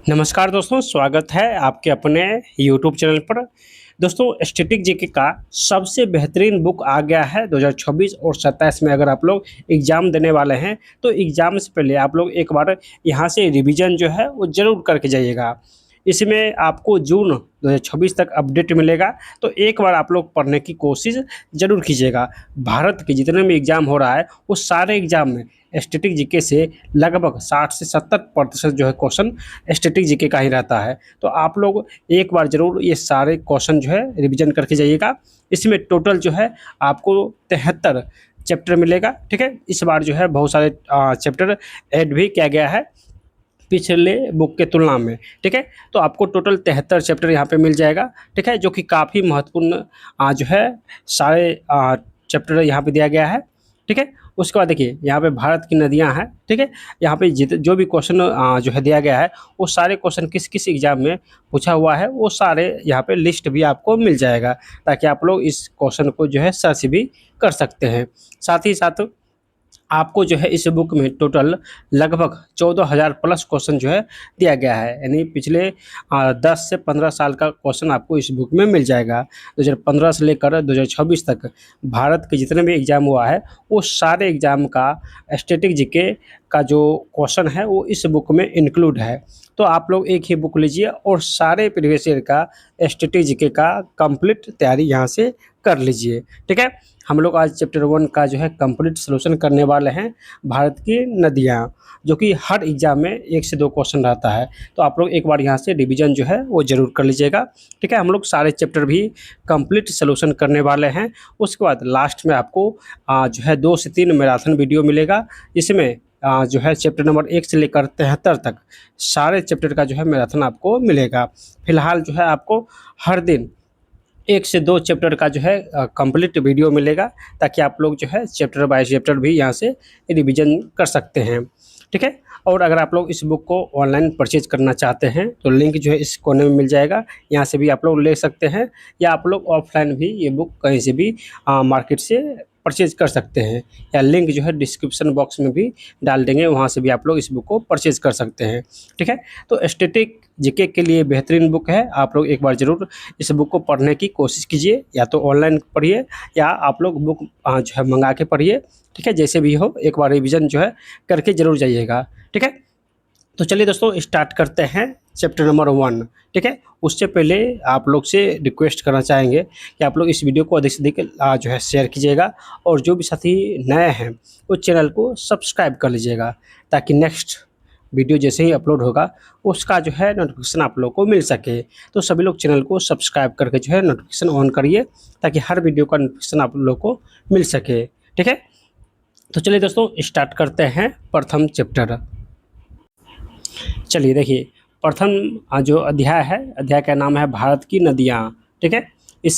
नमस्कार दोस्तों, स्वागत है आपके अपने यूट्यूब चैनल पर। दोस्तों, स्टैटिक जीके का सबसे बेहतरीन बुक आ गया है 2026 और 27 में। अगर आप लोग एग्ज़ाम देने वाले हैं तो एग्ज़ाम से पहले आप लोग एक बार यहाँ से रिवीजन जो है वो ज़रूर करके जाइएगा। इसमें आपको जून 2026 तक अपडेट मिलेगा, तो एक बार आप लोग पढ़ने की कोशिश ज़रूर कीजिएगा। भारत के जितने भी एग्ज़ाम हो रहा है वो सारे एग्ज़ाम में स्टैटिक जीके से लगभग 60 से 70% जो है क्वेश्चन स्टैटिक जीके का ही रहता है। तो आप लोग एक बार ज़रूर ये सारे क्वेश्चन जो है रिवीजन करके जाइएगा। इसमें टोटल जो है आपको 73 चैप्टर मिलेगा, ठीक है। इस बार जो है बहुत सारे चैप्टर ऐड भी किया गया है पिछले बुक के तुलना में, ठीक है। तो आपको टोटल 73 चैप्टर यहाँ पे मिल जाएगा, ठीक है, जो कि काफ़ी महत्वपूर्ण जो है सारे चैप्टर यहाँ पे दिया गया है, ठीक है। उसके बाद देखिए यहाँ पे भारत की नदियाँ हैं, ठीक है। यहाँ पे जो भी क्वेश्चन जो है दिया गया है वो सारे क्वेश्चन किस किस एग्जाम में पूछा हुआ है वो सारे यहाँ पे लिस्ट भी आपको मिल जाएगा, ताकि आप लोग इस क्वेश्चन को जो है सर्च भी कर सकते हैं। साथ ही साथ आपको जो है इस बुक में टोटल लगभग 14,000 प्लस क्वेश्चन जो है दिया गया है, यानी पिछले 10 से 15 साल का क्वेश्चन आपको इस बुक में मिल जाएगा। 2015 से लेकर 2026 तक भारत के जितने भी एग्ज़ाम हुआ है वो सारे एग्ज़ाम का स्टैटिक जीके का जो क्वेश्चन है वो इस बुक में इंक्लूड है। तो आप लोग एक ही बुक लीजिए और सारे प्रीवियस ईयर का स्टैटिक जीके का कंप्लीट तैयारी यहाँ से कर लीजिए, ठीक है। हम लोग आज चैप्टर 1 का जो है कंप्लीट सॉल्यूशन करने वाले हैं, भारत की नदियाँ, जो कि हर एग्जाम में 1 से 2 क्वेश्चन रहता है। तो आप लोग एक बार यहाँ से रिवीजन जो है वो ज़रूर कर लीजिएगा, ठीक है। हम लोग सारे चैप्टर भी कंप्लीट सॉल्यूशन करने वाले हैं। उसके बाद लास्ट में आपको जो है 2 से 3 मैराथन वीडियो मिलेगा, जिसमें जो है चैप्टर नंबर 1 से लेकर 73 तक सारे चैप्टर का जो है मैराथन आपको मिलेगा। फिलहाल जो है आपको हर दिन 1 से 2 चैप्टर का जो है कंप्लीट वीडियो मिलेगा, ताकि आप लोग जो है चैप्टर बाय चैप्टर भी यहाँ से रिवीजन कर सकते हैं, ठीक है। और अगर आप लोग इस बुक को ऑनलाइन परचेज करना चाहते हैं तो लिंक जो है इस कोने में मिल जाएगा, यहाँ से भी आप लोग ले सकते हैं, या आप लोग ऑफलाइन भी ये बुक कहीं से भी मार्केट से परचेज कर सकते हैं, या लिंक जो है डिस्क्रिप्शन बॉक्स में भी डाल देंगे, वहाँ से भी आप लोग इस बुक को परचेज कर सकते हैं, ठीक है। तो स्टैटिक जीके के लिए बेहतरीन बुक है, आप लोग एक बार ज़रूर इस बुक को पढ़ने की कोशिश कीजिए, या तो ऑनलाइन पढ़िए या आप लोग बुक जो है मंगा के पढ़िए, ठीक है। जैसे भी हो एक बार रिवीजन जो है करके ज़रूर जाइएगा, ठीक है। तो चलिए दोस्तों स्टार्ट करते हैं चैप्टर नंबर 1, ठीक है। उससे पहले आप लोग से रिक्वेस्ट करना चाहेंगे कि आप लोग इस वीडियो को अधिक से अधिक जो है शेयर कीजिएगा, और जो भी साथी नए हैं वो चैनल को सब्सक्राइब कर लीजिएगा, ताकि नेक्स्ट वीडियो जैसे ही अपलोड होगा उसका जो है नोटिफिकेशन आप लोग को मिल सके। तो सभी लोग चैनल को सब्सक्राइब करके जो है नोटिफिकेशन ऑन करिए, ताकि हर वीडियो का नोटिफिकेशन आप लोग को मिल सके, ठीक है। तो चलिए दोस्तों स्टार्ट करते हैं प्रथम चैप्टर। चलिए देखिए, प्रथम जो अध्याय है, अध्याय का नाम है भारत की नदियाँ, ठीक है। इस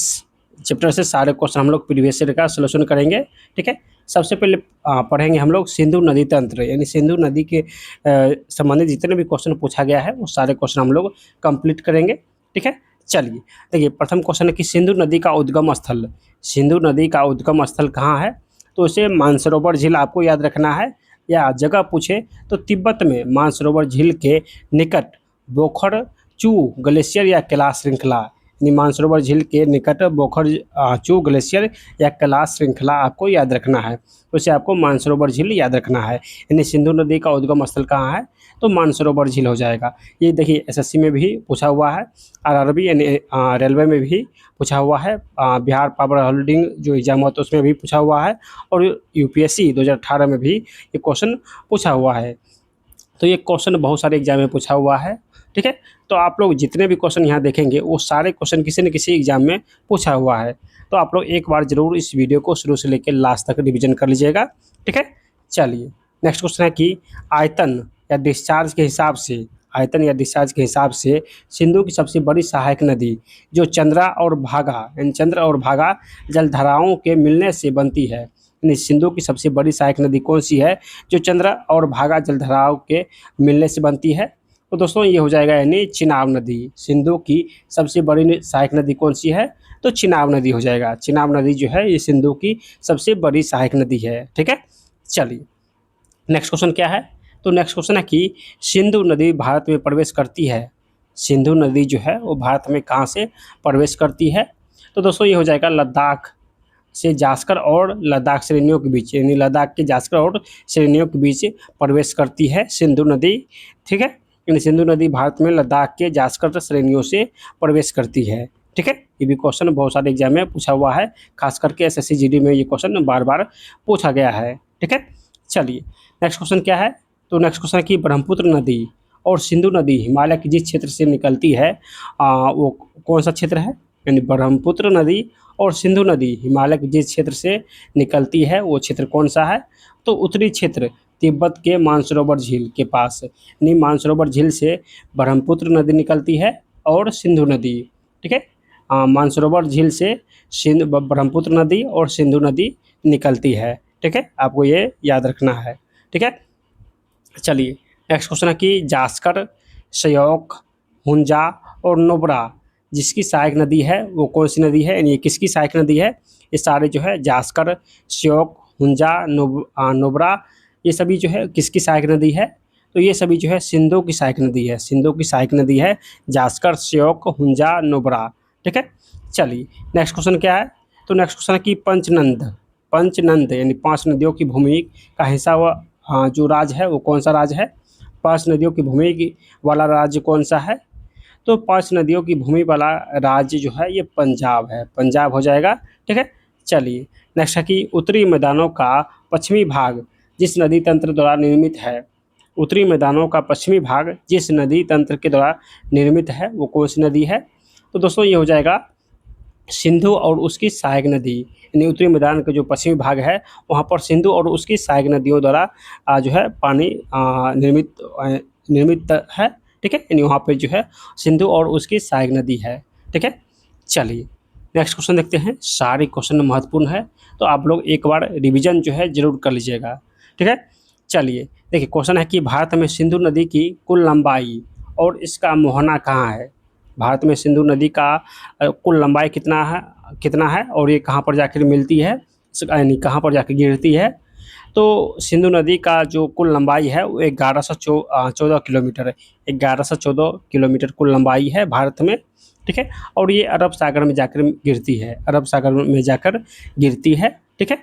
चैप्टर से सारे क्वेश्चन हम लोग प्रीवियस ईयर का सॉल्यूशन करेंगे, ठीक है। सबसे पहले पढ़ेंगे हम लोग सिंधु नदी तंत्र, यानी सिंधु नदी के संबंधित जितने भी क्वेश्चन पूछा गया है वो सारे क्वेश्चन हम लोग कंप्लीट करेंगे, ठीक है। चलिए देखिए, प्रथम क्वेश्चन है कि सिंधु नदी का उद्गम स्थल, सिंधु नदी का उद्गम स्थल कहाँ है? तो इसे मानसरोवर झील आपको याद रखना है, या जगह पूछे तो तिब्बत में मानसरोवर झील के निकट बोखर चू ग्लेशियर या कैलाश श्रृंखला, यानी मानसरोवर झील के निकट बोखर चू ग्लेशियर या कैलाश श्रृंखला आपको याद रखना है। तो इसे आपको मानसरोवर झील याद रखना है, यानी सिंधु नदी का उद्गम स्थल कहाँ है? तो मानसरोवर झील हो जाएगा। ये देखिए एसएससी में भी पूछा हुआ है, आरआरबी यानी रेलवे में भी पूछा हुआ है, बिहार पावर होल्डिंग जो एग्जाम होता है उसमें भी पूछा हुआ है, और यूपीएससी 2018 में भी ये क्वेश्चन पूछा हुआ है। तो ये क्वेश्चन बहुत सारे एग्जाम में पूछा हुआ है, ठीक है। तो आप लोग जितने भी क्वेश्चन यहाँ देखेंगे वो सारे क्वेश्चन किसी न किसी एग्जाम में पूछा हुआ है। तो आप लोग एक बार ज़रूर इस वीडियो को शुरू से लेकर लास्ट तक रिवीजन कर लीजिएगा, ठीक है। चलिए नेक्स्ट क्वेश्चन है कि आयतन या डिस्चार्ज के हिसाब से, आयतन या डिस्चार्ज के हिसाब से सिंधु की सबसे बड़ी सहायक नदी जो चंद्रा और भागा, यानी चंद्र और भागा जलधाराओं के मिलने से बनती है, यानी सिंधु की सबसे बड़ी सहायक नदी कौन सी है जो चंद्रा और भागा जलधाराओं के मिलने से बनती है? तो दोस्तों ये हो जाएगा यानी चिनाब नदी। सिंधु की सबसे बड़ी सहायक नदी कौन सी है? तो चिनाब नदी हो जाएगा। चिनाब नदी जो है ये सिंधु की सबसे बड़ी सहायक नदी है, ठीक है। चलिए नेक्स्ट क्वेश्चन क्या है? तो नेक्स्ट क्वेश्चन है कि सिंधु नदी भारत में प्रवेश करती है, सिंधु नदी जो है वो भारत में कहाँ से प्रवेश करती है? तो दोस्तों ये हो जाएगा लद्दाख से जास्कर और लद्दाख श्रेणियों के बीच, यानी लद्दाख के जास्कर और श्रेणियों के बीच प्रवेश करती है सिंधु नदी। ठीक है, यानी सिंधु नदी भारत में लद्दाख के जास्कर श्रेणियों से प्रवेश करती है। ठीक है, ये भी क्वेश्चन बहुत सारे एग्जाम में पूछा हुआ है, खास करके एसएससी जीडी में ये क्वेश्चन बार बार पूछा गया है। ठीक है, चलिए नेक्स्ट क्वेश्चन क्या है? तो नेक्स्ट क्वेश्चन है कि ब्रह्मपुत्र नदी और सिंधु नदी हिमालय के जिस क्षेत्र से निकलती है वो कौन सा क्षेत्र है? यानी ब्रह्मपुत्र नदी और सिंधु नदी हिमालय के जिस क्षेत्र से निकलती है वो क्षेत्र कौन सा है? तो उत्तरी क्षेत्र, तिब्बत के मानसरोवर झील के पास, यानी मानसरोवर झील से ब्रह्मपुत्र नदी निकलती है और सिंधु नदी। ठीक है, मानसरोवर झील से ब्रह्मपुत्र नदी और सिंधु नदी निकलती है। ठीक है, आपको ये याद रखना है। ठीक है, चलिए नेक्स्ट क्वेश्चन है कि जास्कर, श्योक, हुंजा और नुब्रा जिसकी सहायक नदी है वो कौन सी नदी है? यानी ये किसकी सहायक नदी है? ये सारे जो है जास्कर, श्योक, हुंजा, नुब्रा ये सभी जो है किसकी सहायक नदी है? तो ये सभी जो है सिंधु की सहायक नदी है, सिंधु की सहायक नदी है जास्कर, श्योक, हुंजा, नुब्रा। ठीक है, चलिए नेक्स्ट क्वेश्चन क्या है? तो नेक्स्ट क्वेश्चन है कि पंचनंद यानी 5 नदियों की भूमि का हिस्सा हुआ जो राज्य है वो कौन सा राज्य है? 5 नदियों की भूमि वाला राज्य कौन सा है? तो 5 नदियों की भूमि वाला राज्य जो है ये पंजाब है, पंजाब हो जाएगा। ठीक है, चलिए नेक्स्ट है कि उत्तरी मैदानों का पश्चिमी भाग जिस नदी तंत्र द्वारा निर्मित है, उत्तरी मैदानों का पश्चिमी भाग जिस नदी तंत्र के द्वारा निर्मित है वो कौन सी नदी है? तो दोस्तों ये हो जाएगा सिंधु और उसकी सहायक नदी, यानी उत्तरी मैदान का जो पश्चिमी भाग है वहाँ पर सिंधु और उसकी सहायक नदियों द्वारा जो है पानी निर्मित है। ठीक है, यानी वहाँ पे जो है सिंधु और उसकी सहायक नदी है। ठीक है, चलिए नेक्स्ट क्वेश्चन देखते हैं। सारे क्वेश्चन महत्वपूर्ण है तो आप लोग एक बार रिवीजन जो है जरूर कर लीजिएगा। ठीक है, चलिए देखिए क्वेश्चन है कि भारत में सिंधु नदी की कुल लंबाई और इसका मोहना कहाँ है? भारत में सिंधु नदी का कुल लंबाई कितना है और ये कहाँ पर जाकर मिलती है, यानी कहाँ पर जाकर गिरती है? तो सिंधु नदी का जो कुल लंबाई है वो 1114 किलोमीटर है, 1114 किलोमीटर कुल लंबाई है भारत में। ठीक है, और ये अरब सागर में जाकर गिरती है, अरब सागर में जाकर गिरती है। ठीक है,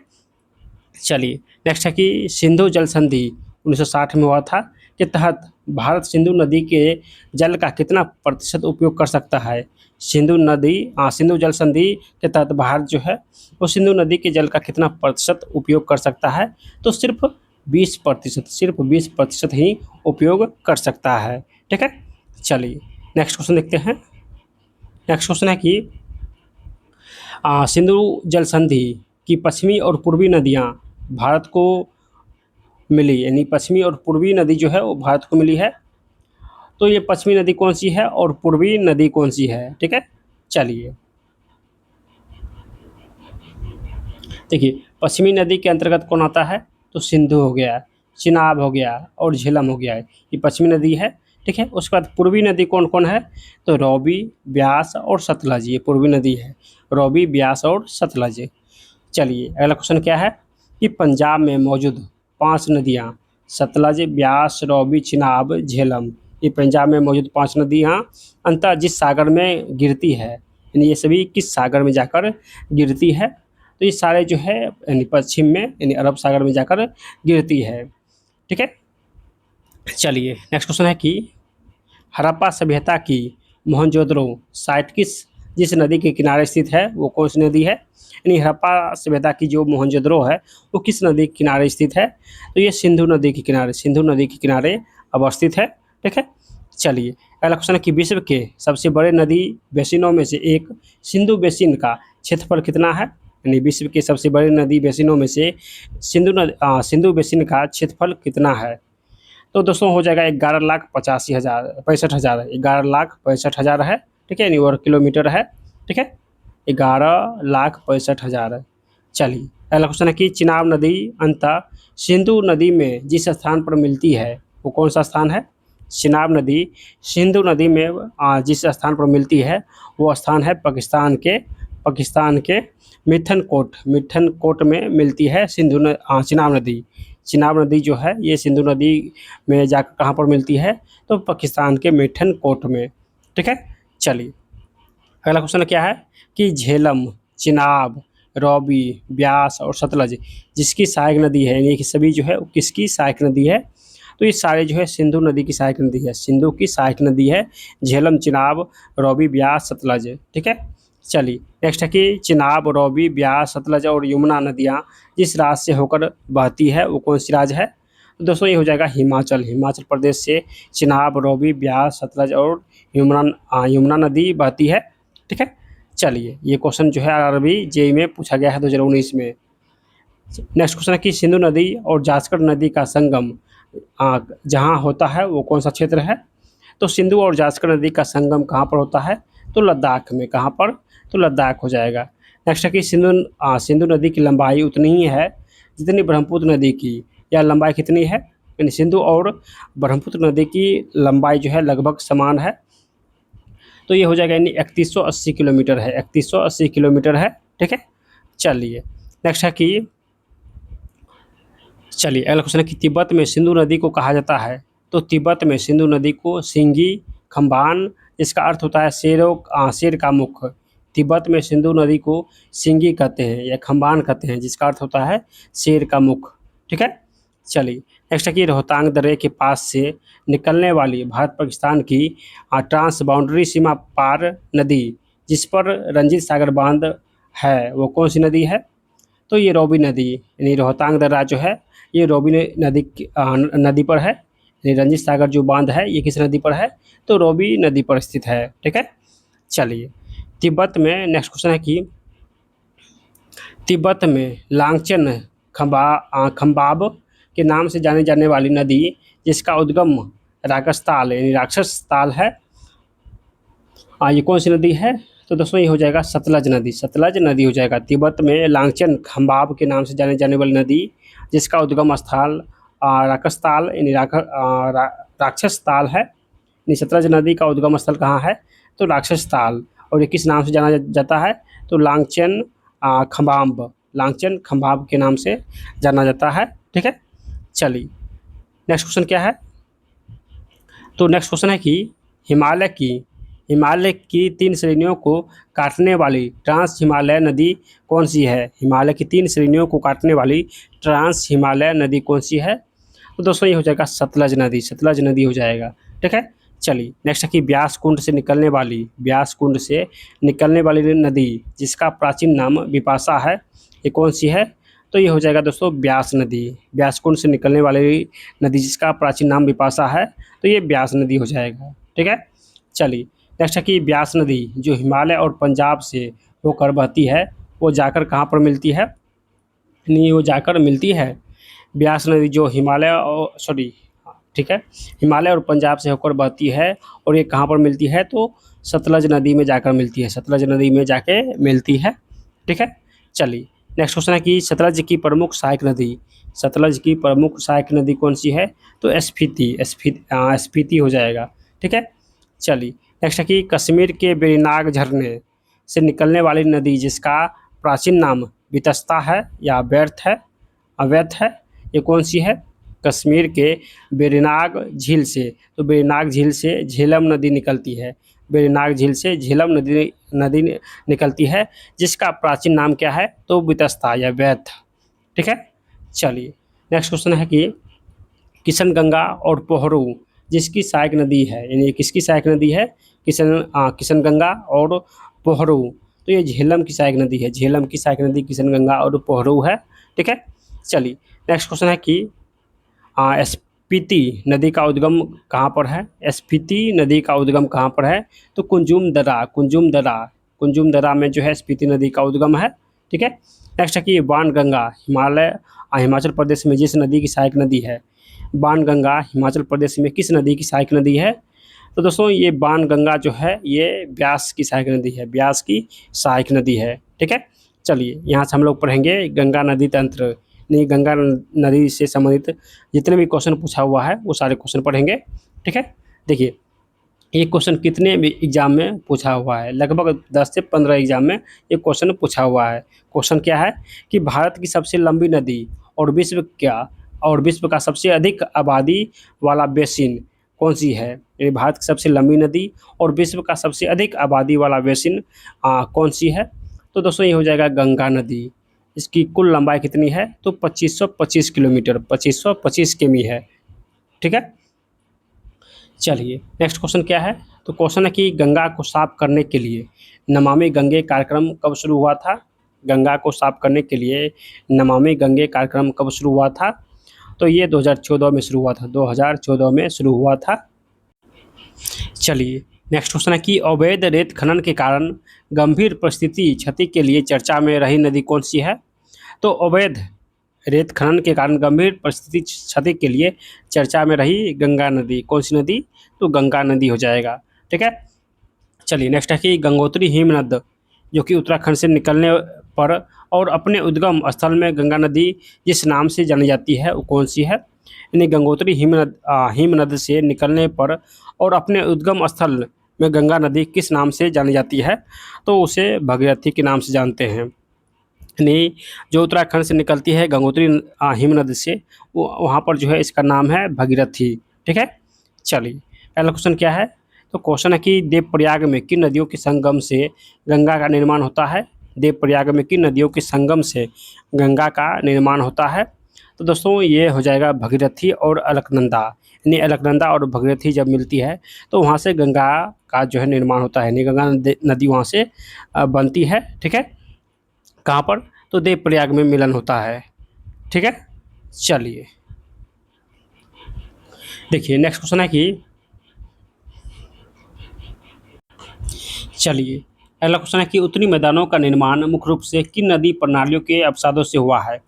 चलिए नेक्स्ट है कि सिंधु जल संधि 1960 में हुआ था के तहत भारत सिंधु नदी के जल का कितना प्रतिशत उपयोग कर सकता है? सिंधु जल संधि के तहत भारत जो है वो सिंधु नदी के जल का कितना प्रतिशत उपयोग कर सकता है? तो सिर्फ 20% ही उपयोग कर सकता है। ठीक है, चलिए नेक्स्ट क्वेश्चन देखते हैं। नेक्स्ट क्वेश्चन है कि सिंधु जल संधि की पश्चिमी और पूर्वी नदियाँ भारत को मिली, यानी पश्चिमी और पूर्वी नदी जो है वो भारत को मिली है। तो ये पश्चिमी नदी कौन सी है और पूर्वी नदी कौन सी है? ठीक है, चलिए देखिए पश्चिमी नदी के अंतर्गत कौन आता है? तो सिंधु हो गया, चिनाब हो गया और झेलम हो गया है, ये पश्चिमी नदी है। ठीक है, उसके बाद पूर्वी नदी कौन कौन है? तो रौबी, ब्यास और सतलज, ये पूर्वी नदी है, रौबी, ब्यास और सतलज। चलिए अगला क्वेश्चन क्या है कि पंजाब में मौजूद 5 नदियाँ सतलज, ब्यास, रौबी, चिनाब, झेलम, ये पंजाब में मौजूद 5 नदियाँ अंततः जिस सागर में गिरती है, यानी ये सभी किस सागर में जाकर गिरती है? तो ये सारे जो है यानी पश्चिम में यानी अरब सागर में जाकर गिरती है। ठीक है, चलिए नेक्स्ट क्वेश्चन है कि हड़प्पा सभ्यता की मोहनजोदड़ो साइट जिस नदी के किनारे स्थित है वो कौन सी नदी है? यानी हड़प्पा सभ्यता की जो मोहनजोदड़ो है वो किस नदी के किनारे स्थित है? तो ये सिंधु नदी के किनारे अवस्थित है। ठीक है, चलिए अगला क्वेश्चन है कि विश्व के सबसे बड़े नदी बेसिनों में से एक सिंधु बेसिन का क्षेत्रफल कितना है? यानी विश्व के सबसे बड़े नदी बेसिनों में से सिंधु बेसिन का क्षेत्रफल कितना है? तो दोस्तों हो जाएगा 11,65,000 11,65,000 है। ठीक है, यानी वर्ग किलोमीटर है। ठीक है, 11,65,000। चलिए अगला क्वेश्चन है कि चिनाब नदी अंततः सिंधु नदी में जिस स्थान पर मिलती है वो कौन सा स्थान है? चिनाब नदी सिंधु नदी में जिस स्थान पर मिलती है वो स्थान है पाकिस्तान के मिठन कोट में मिलती है चिनाब नदी। चिनाब नदी जो है ये सिंधु नदी में जाकर कहाँ पर मिलती है, तो पाकिस्तान के मिठन कोट में। ठीक है, चलिए अगला क्वेश्चन क्या है कि झेलम, चिनाब, रौबी, ब्यास और सतलज जिसकी सहायक नदी है, यानी कि सभी जो है वो किसकी सहायक नदी है, तो ये सारे जो है सिंधु नदी की सहायक नदी है, सिंधु की सहायक नदी है झेलम, चिनाब, रौबी, ब्यास, सतलज। ठीक है, चलिए नेक्स्ट है कि चिनाब, रौबी, ब्यास, सतलज और यमुना नदियाँ जिस राज्य से होकर बहती है वो कौन सी राज्य है, तो दोस्तों ये हो जाएगा हिमाचल। हिमाचल प्रदेश से चिनाब, रौबी, ब्यास, सतलज और यमुना नदी बहती है। ठीक है, चलिए ये क्वेश्चन जो है आरआरबी जेईई में पूछा गया है 2019 में। नेक्स्ट क्वेश्चन है कि सिंधु नदी और जास्कर नदी का संगम जहाँ होता है वो कौन सा क्षेत्र है, तो सिंधु और जास्कर नदी का संगम कहाँ पर होता है, तो लद्दाख में। कहाँ पर, तो लद्दाख हो जाएगा। नेक्स्ट है कि सिंधु नदी की लंबाई उतनी ही है जितनी ब्रह्मपुत्र नदी की, या लंबाई कितनी है, यानी सिंधु और ब्रह्मपुत्र नदी की लंबाई जो है लगभग समान है, तो ये हो जाएगा यानी 3180 किलोमीटर है, 3180 किलोमीटर है। ठीक है, चलिए नेक्स्ट है कि चलिए अगला क्वेश्चन है कि तिब्बत में सिंधु नदी को कहा जाता है, तो तिब्बत में सिंधु नदी को सिंगी खम्बान, इसका अर्थ होता है शेर का मुख। तिब्बत में सिंधु नदी को सिंगी कहते हैं या खम्बान कहते हैं, जिसका अर्थ होता है शेर का मुख। ठीक है, चलिए नेक्स्ट है कि रोहतांग दर्रे के पास से निकलने वाली भारत पाकिस्तान की ट्रांस बाउंड्री सीमा पार नदी जिस पर रंजीत सागर बांध है वो कौन सी नदी है, तो ये रौबी नदी, यानी रोहतांग दर्रा जो है ये रौबी नदी पर है, यानी रंजीत सागर जो बांध है ये किस नदी पर है, तो रौबी नदी पर स्थित है। ठीक है, चलिए तिब्बत में नेक्स्ट क्वेश्चन है कि तिब्बत में लांगचन खम्बाब के नाम से जाने जाने वाली नदी जिसका उद्गम राक्षस यानी राक्षस ताल है, ये कौन सी नदी है, तो दोस्तों ये हो जाएगा सतलज नदी। सतलज नदी हो जाएगा। तिब्बत में लांगचन खम्बाब के नाम से जाने जाने वाली नदी जिसका उद्गम स्थल राक्षस ताल यानी राक्षस ताल है, यानी सतलज नदी का उद्गम स्थल कहाँ है, तो राक्षस ताल, और ये किस नाम से जाना जाता है, तो लांगचन खम्बाब के नाम से जाना जाता है। ठीक है, चलिए नेक्स्ट क्वेश्चन क्या है, तो नेक्स्ट क्वेश्चन है कि हिमालय की 3 श्रेणियों को काटने वाली ट्रांस हिमालय नदी कौन सी है, हिमालय की 3 श्रेणियों को काटने वाली ट्रांस हिमालय नदी कौन सी है, तो दोस्तों ये हो जाएगा सतलज नदी हो जाएगा। ठीक है, चलिए नेक्स्ट है कि ब्यास कुंड से निकलने वाली नदी जिसका प्राचीन नाम बिपाशा है, ये कौन सी है, तो ये हो जाएगा दोस्तों ब्यास नदी। ब्यास कुंड से निकलने वाली नदी जिसका प्राचीन नाम बिपाशा है, तो ये ब्यास नदी हो जाएगा। ठीक है, चलिए नेक्स्ट है कि ब्यास नदी जो हिमालय और पंजाब से होकर बहती है वो जाकर कहाँ पर मिलती है, नहीं वो जाकर मिलती है ब्यास नदी जो हिमालय और पंजाब से होकर बहती है, और ये कहाँ पर मिलती है, तो सतलज नदी में जाकर मिलती है, सतलज नदी में जाके मिलती है। ठीक है, चलिए नेक्स्ट क्वेश्चन है कि सतलज की प्रमुख सहायक नदी कौन सी है, तो स्पीति हो जाएगा। ठीक है, चलिए नेक्स्ट है कि कश्मीर के वेरीनाग झरने से निकलने वाली नदी जिसका प्राचीन नाम वितस्ता है या अव्यर्थ है, ये कौन सी है, कश्मीर के वेरीनाग झील से, तो वेरीनाग झील से झेलम नदी निकलती है, वेरीनाग झील से झेलम नदी निकलती है जिसका प्राचीन नाम क्या है, तो वितस्ता या व्यर्थ। ठीक है, चलिए नेक्स्ट क्वेश्चन है कि किशनगंगा और पोहरू जिसकी सहायक नदी है, यानी किसकी सहायक नदी है, किशनगंगा और पोहरू, तो ये झेलम की सहायक नदी है, झेलम की सहायक नदी किशनगंगा और पोहरू है। ठीक है, चलिए नेक्स्ट क्वेश्चन है कि स्पीति नदी का उद्गम कहाँ पर है, स्पीति नदी का उद्गम कहाँ पर है, तो कुंजुम दर्रा में जो है स्पीति नदी का उद्गम है। ठीक है, नेक्स्ट है कि बाणगंगा हिमाचल प्रदेश में जिस नदी की सहायक नदी है, बाणगंगा हिमाचल प्रदेश में किस नदी की सहायक नदी है, तो दोस्तों ये बाणगंगा जो है ये ब्यास की सहायक नदी है। ठीक है, चलिए यहाँ से हम लोग पढ़ेंगे गंगा नदी तंत्र, नहीं गंगा नदी से संबंधित जितने भी क्वेश्चन पूछा हुआ है वो सारे क्वेश्चन पढ़ेंगे। ठीक है, देखिए ये क्वेश्चन कितने भी एग्जाम में पूछा हुआ है, लगभग 10 से 15 एग्जाम में ये क्वेश्चन पूछा हुआ है। क्वेश्चन क्या है कि भारत की सबसे लंबी नदी और विश्व और विश्व का सबसे अधिक आबादी वाला बेसिन कौन सी है? ये भारत की सबसे लंबी नदी और विश्व का सबसे अधिक आबादी वाला बेसिन कौन सी है? तो दोस्तों ये हो जाएगा गंगा नदी। इसकी कुल लंबाई कितनी है? तो 2525 किलोमीटर, 2525 किमी है। ठीक है, चलिए नेक्स्ट क्वेश्चन क्या है? तो क्वेश्चन है कि गंगा को साफ करने के लिए नमामि गंगे कार्यक्रम कब शुरू हुआ था? गंगा को साफ करने के लिए नमामि गंगे कार्यक्रम कब शुरू हुआ था? तो ये 2014 में शुरू हुआ था, 2014 में शुरू हुआ था। चलिए नेक्स्ट क्वेश्चन है कि अवैध रेत खनन के कारण गंभीर परिस्थिति क्षति के लिए चर्चा में रही नदी कौन सी है? तो अवैध रेत खनन के कारण गंभीर परिस्थिति क्षति के लिए चर्चा में रही गंगा नदी कौन सी नदी? तो गंगा नदी हो जाएगा। ठीक है, चलिए नेक्स्ट है कि गंगोत्री हिमनद जो कि उत्तराखंड से निकलने पर और अपने उद्गम स्थल में गंगा नदी जिस नाम से जानी जाती है वो कौन सी है? यानी गंगोत्री हिमनद से निकलने पर और अपने उद्गम स्थल में गंगा नदी किस नाम से जानी जाती है? तो उसे भगीरथी के नाम से जानते हैं। यानी जो उत्तराखंड से निकलती है गंगोत्री हिमनद से, वो वहाँ पर जो है इसका नाम है भगीरथी। ठीक है, चलिए पहला क्वेश्चन क्या है? तो क्वेश्चन है कि देवप्रयाग में किन नदियों के संगम से गंगा का निर्माण होता है? देवप्रयाग में किन नदियों के संगम से गंगा का निर्माण होता है? तो दोस्तों ये हो जाएगा भगीरथी और अलकनंदा। यानी अलकनंदा और भगीरथी जब मिलती है तो वहाँ से गंगा का जो है निर्माण होता है, यानी गंगा नदी वहाँ से बनती है। ठीक है, कहाँ पर? तो देवप्रयाग में मिलन होता है। ठीक है, चलिए देखिए नेक्स्ट क्वेश्चन है कि चलिए अगला क्वेश्चन है कि उत्तरी मैदानों का निर्माण मुख्य रूप से किन नदी प्रणालियों के अवसादों से हुआ है?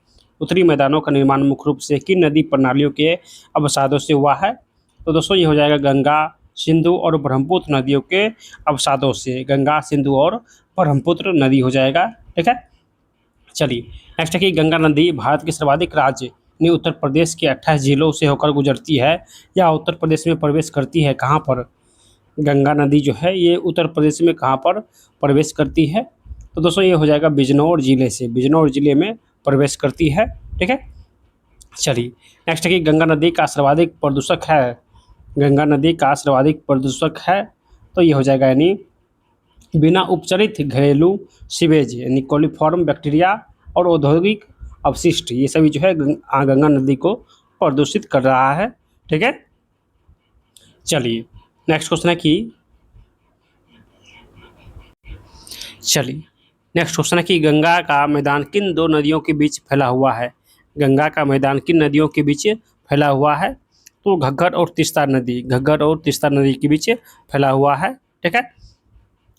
उत्तरी मैदानों का निर्माण मुख्य रूप से किन नदी प्रणालियों के अवसादों से हुआ है? तो दोस्तों ये हो जाएगा गंगा, सिंधु और ब्रह्मपुत्र नदियों के अवसादों से। गंगा, सिंधु और ब्रह्मपुत्र नदी हो जाएगा। ठीक है, चलिए नेक्स्ट है कि गंगा नदी भारत के सर्वाधिक राज्य यानी उत्तर प्रदेश के 28 जिलों से होकर गुजरती है या उत्तर प्रदेश में प्रवेश करती है? कहाँ पर गंगा नदी जो है ये उत्तर प्रदेश में कहाँ पर प्रवेश करती है? तो दोस्तों ये हो जाएगा बिजनौर जिले से, बिजनौर जिले में प्रवेश करती है। ठीक है, चलिए नेक्स्ट है कि गंगा नदी का सर्वाधिक प्रदूषक है। गंगा नदी का सर्वाधिक प्रदूषक है तो ये हो जाएगा यानी बिना उपचारित घरेलू सीवेज यानी कोलिफॉर्म बैक्टीरिया और औद्योगिक अपशिष्ट, ये सभी जो है गंगा नदी को प्रदूषित कर रहा है। ठीक है, चलिए नेक्स्ट क्वेश्चन है कि गंगा का मैदान किन दो नदियों के बीच फैला हुआ है? गंगा का मैदान किन नदियों के बीच फैला हुआ है? तो घग्गर और तीस्ता नदी, घग्गर और तीस्ता नदी के बीच फैला हुआ है। ठीक है,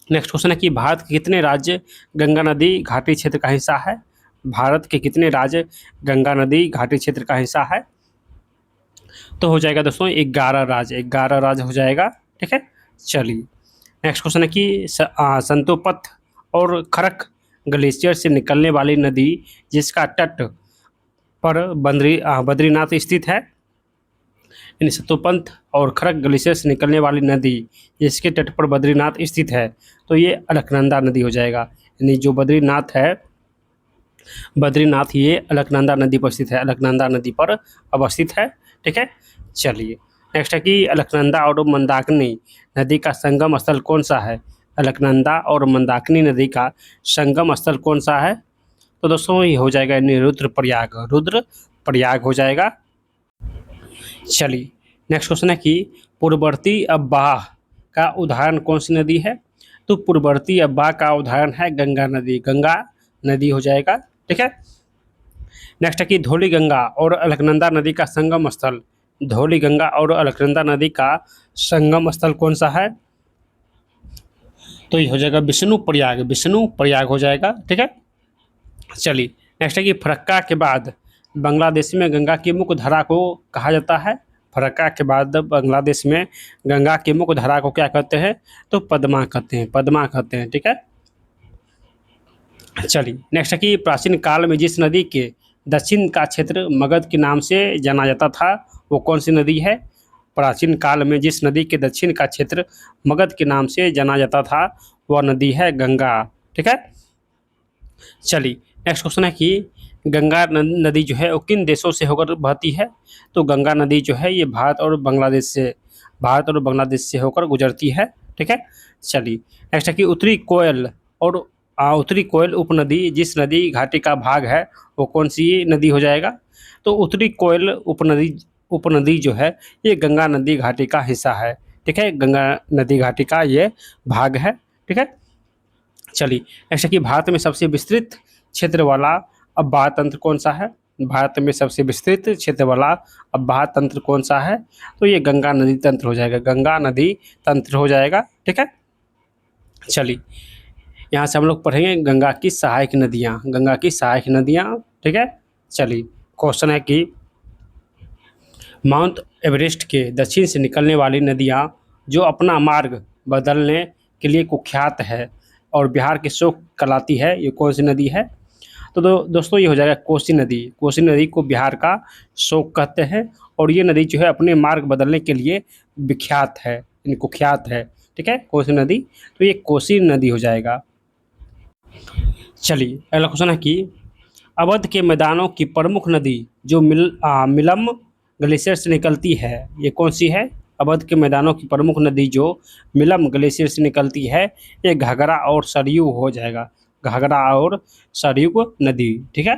नेक्स्ट क्वेश्चन है कि भारत के कितने राज्य गंगा नदी घाटी क्षेत्र का हिस्सा है? भारत के कितने राज्य गंगा नदी घाटी क्षेत्र का हिस्सा है? तो हो जाएगा दोस्तों 11 राज्य, 11 राज्य हो जाएगा। ठीक है, चलिए नेक्स्ट क्वेश्चन है कि संतोपथ और खरक ग्लेशियर से निकलने वाली नदी जिसका तट पर बद्रीनाथ स्थित है, यानी संतोपंथ और खरक ग्लेशियर से निकलने वाली नदी जिसके तट पर बद्रीनाथ स्थित है तो ये अलकनंदा नदी हो जाएगा। यानी जो बद्रीनाथ है, बद्रीनाथ ये अलकनंदा नदी पर स्थित है, अलकनंदा नदी पर अवस्थित है। ठीक है, चलिए नेक्स्ट है कि अलकनंदा और मंदाकिनी नदी का संगम स्थल कौन सा है? अलकनंदा और मंदाकिनी नदी का संगम स्थल कौन सा है? तो दोस्तों ये हो जाएगा यानी रुद्रप्रयाग, रुद्रप्रयाग हो जाएगा। चलिए नेक्स्ट क्वेश्चन है कि पूर्ववर्ती अब्बाह का उदाहरण कौन सी नदी है? तो पूर्ववर्ती अब्बाह का उदाहरण है गंगा नदी, गंगा नदी हो जाएगा। ठीक है, नेक्स्ट है कि धौली गंगा और अलकनंदा नदी का संगम स्थल, धौली गंगा और अलकनंदा नदी का संगम स्थल कौन सा है? तो ये हो जाएगा विष्णुप्रयाग, विष्णुप्रयाग हो जाएगा। ठीक है, चलिए नेक्स्ट है कि फरक्का के बाद बांग्लादेश में गंगा की मुख्य धारा को कहा जाता है? फरक्का के बाद बांग्लादेश में गंगा की मुख्य धारा को क्या कहते हैं? तो पद्मा कहते हैं, पद्मा कहते हैं। ठीक है, चलिए नेक्स्ट है कि प्राचीन काल में जिस नदी के दक्षिण का क्षेत्र मगध के नाम से जाना जाता था वो कौन सी नदी है? प्राचीन काल में जिस नदी के दक्षिण का क्षेत्र मगध के नाम से जाना जाता था वह नदी है गंगा। ठीक है, चलिए नेक्स्ट क्वेश्चन है कि गंगा नदी जो है वो किन देशों से होकर बहती है? तो गंगा नदी जो है ये भारत और बांग्लादेश से होकर गुजरती है। ठीक है, चलिए नेक्स्ट है कि और उत्तरी कोयल उपनदी जिस नदी घाटी का भाग है वो कौन सी नदी हो जाएगा? तो उत्तरी कोयल उपनदी जो है ये गंगा नदी घाटी का हिस्सा है। ठीक है, गंगा नदी घाटी का ये भाग है। ठीक है, चलिए नेक्स्ट है कि भारत में सबसे विस्तृत क्षेत्र वाला अब्बाह तंत्र कौन सा है? भारत में सबसे विस्तृत क्षेत्र वाला अब्बाह तंत्र कौन सा है? तो ये गंगा नदी तंत्र हो जाएगा, गंगा नदी तंत्र हो जाएगा। ठीक है, चलिए यहाँ से हम लोग पढ़ेंगे गंगा की सहायक नदियाँ, गंगा की सहायक नदियाँ। ठीक है, चलिए क्वेश्चन है कि माउंट एवरेस्ट के दक्षिण से निकलने वाली नदियाँ जो अपना मार्ग बदलने के लिए कुख्यात है और बिहार की शोक कहलाती है, ये कौन सी नदी है? तो दोस्तों ये हो जाएगा कोसी नदी। कोसी नदी को बिहार का शोक कहते हैं और ये नदी जो है अपने मार्ग बदलने के लिए विख्यात है, यानी कुख्यात है। ठीक है, कोसी नदी, तो ये कोसी नदी हो जाएगा। चलिए अगला क्वेश्चन है कि अवध के मैदानों की प्रमुख नदी जो मिलम ग्लेशियर से निकलती है, ये कौन सी है? अवध के मैदानों की प्रमुख नदी जो मिलम ग्लेशियर से निकलती है, ये घाघरा और सरयू हो जाएगा, घाघरा और सरयू नदी। ठीक है,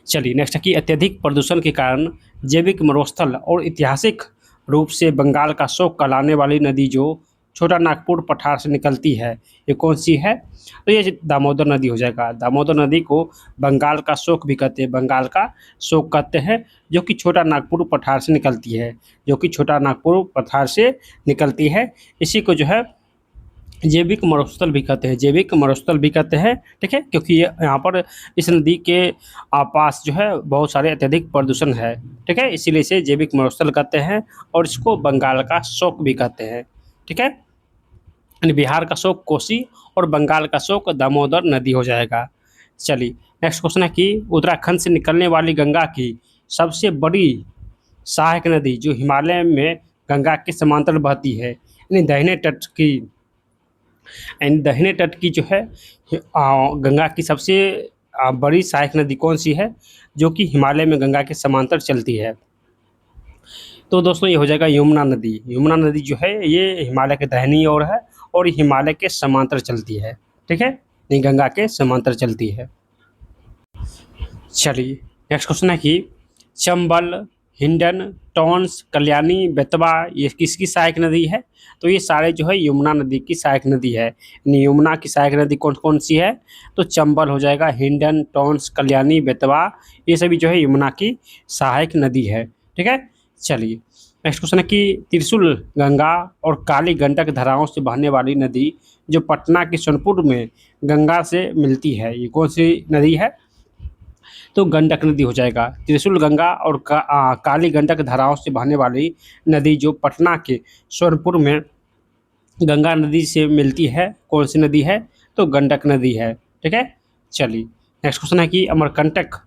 चलिए नेक्स्ट है कि अत्यधिक प्रदूषण के कारण जैविक मरुस्थल और ऐतिहासिक रूप से बंगाल का शोक कहलाने वाली नदी जो छोटा नागपुर पठार से निकलती है, ये कौन सी है? तो ये दामोदर नदी हो जाएगा। दामोदर नदी को बंगाल का शोक भी कहते हैं, बंगाल का शोक कहते हैं, जो कि छोटा नागपुर पठार से निकलती है, जो कि छोटा नागपुर पठार से निकलती है। इसी को जो है जैविक मरुस्थल भी कहते हैं, जैविक मरुस्थल भी कहते हैं। ठीक है, क्योंकि ये यहाँ पर इस नदी के पास जो है बहुत सारे अत्यधिक प्रदूषण है। ठीक है, इसीलिए इसे जैविक मरुस्थल कहते हैं और इसको बंगाल का शोक भी कहते हैं। ठीक है, यानी बिहार का शोक कोसी और बंगाल का शोक दामोदर नदी हो जाएगा। चलिए नेक्स्ट क्वेश्चन है कि उत्तराखंड से निकलने वाली गंगा की सबसे बड़ी सहायक नदी जो हिमालय में गंगा के समांतर बहती है, यानी दाहिने तट की जो है गंगा की सबसे बड़ी सहायक नदी कौन सी है जो कि हिमालय में गंगा के समांतर चलती है? तो दोस्तों ये हो जाएगा यमुना नदी। यमुना नदी जो है ये हिमालय के दाहिनी ओर है और हिमालय के समांतर चलती है। ठीक है, ये गंगा के समांतर चलती है। चलिए नेक्स्ट क्वेश्चन है कि चंबल, हिंडन, टॉन्स, कल्याणी, बेतवा ये किसकी सहायक नदी है? तो ये सारे जो है यमुना नदी की सहायक नदी है। यमुना की सहायक नदी कौन कौन सी है? तो चंबल हो जाएगा, हिंडन, टॉन्स, कल्याणी, बेतवा ये सभी जो है यमुना की सहायक नदी है। ठीक है, चलिए नेक्स्ट क्वेश्चन है कि त्रिशूल गंगा और काली गंडक धाराओं से बहने वाली नदी जो पटना के सोनपुर में गंगा से मिलती है, ये कौन सी नदी है? तो गंडक नदी हो जाएगा। त्रिशूल गंगा और काली गंडक धाराओं से बहने वाली नदी जो पटना के सोनपुर में गंगा नदी से मिलती है, कौन सी नदी है? तो गंडक नदी है। ठीक है, चलिए नेक्स्ट क्वेश्चन है कि अमरकंटक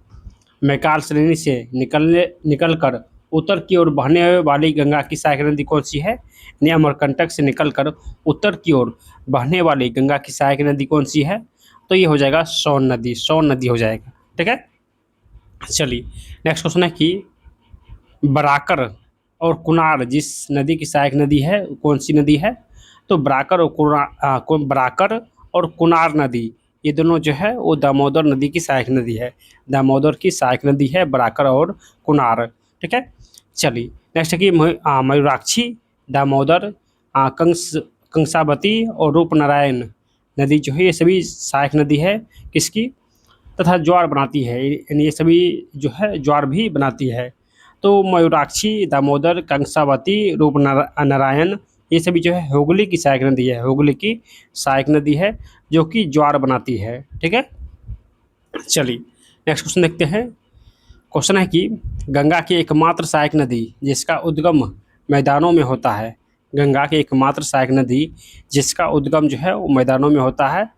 मैकाल श्रेणी से निकलकर उत्तर की ओर बहने वाली गंगा की सहायक नदी कौन सी है? यानी अमरकंटक से निकलकर उत्तर की ओर बहने वाली गंगा की सहायक नदी कौन सी है? तो ये हो जाएगा सोन नदी, सोन नदी हो जाएगा। ठीक है, चलिए नेक्स्ट क्वेश्चन है कि बराकर और कुनार जिस नदी की सहायक नदी है कौन सी नदी है? तो बराकर और कुनार नदी ये दोनों जो है वो दामोदर नदी की सहायक नदी है, दामोदर की सहायक नदी है बराकर और कुनार। ठीक है, चलिए नेक्स्ट है कि मयूराक्षी, दामोदर, कंसावती और रूपनारायण नदी जो है ये सभी सहायक नदी है किसकी? तथा ज्वार बनाती है, यानी ये सभी जो है ज्वार भी बनाती है। तो मयूराक्षी, दामोदर, कंसावती, रूपनारायण ये सभी जो है हुगली की सहायक नदी है, हुगली की सहायक नदी है जो कि ज्वार बनाती है। ठीक है, चलिए नेक्स्ट क्वेश्चन देखते हैं। क्वेश्चन है कि गंगा की एकमात्र सहायक नदी जिसका उद्गम मैदानों में होता है, गंगा की एकमात्र सहायक नदी जिसका उद्गम जो है वो मैदानों में होता है,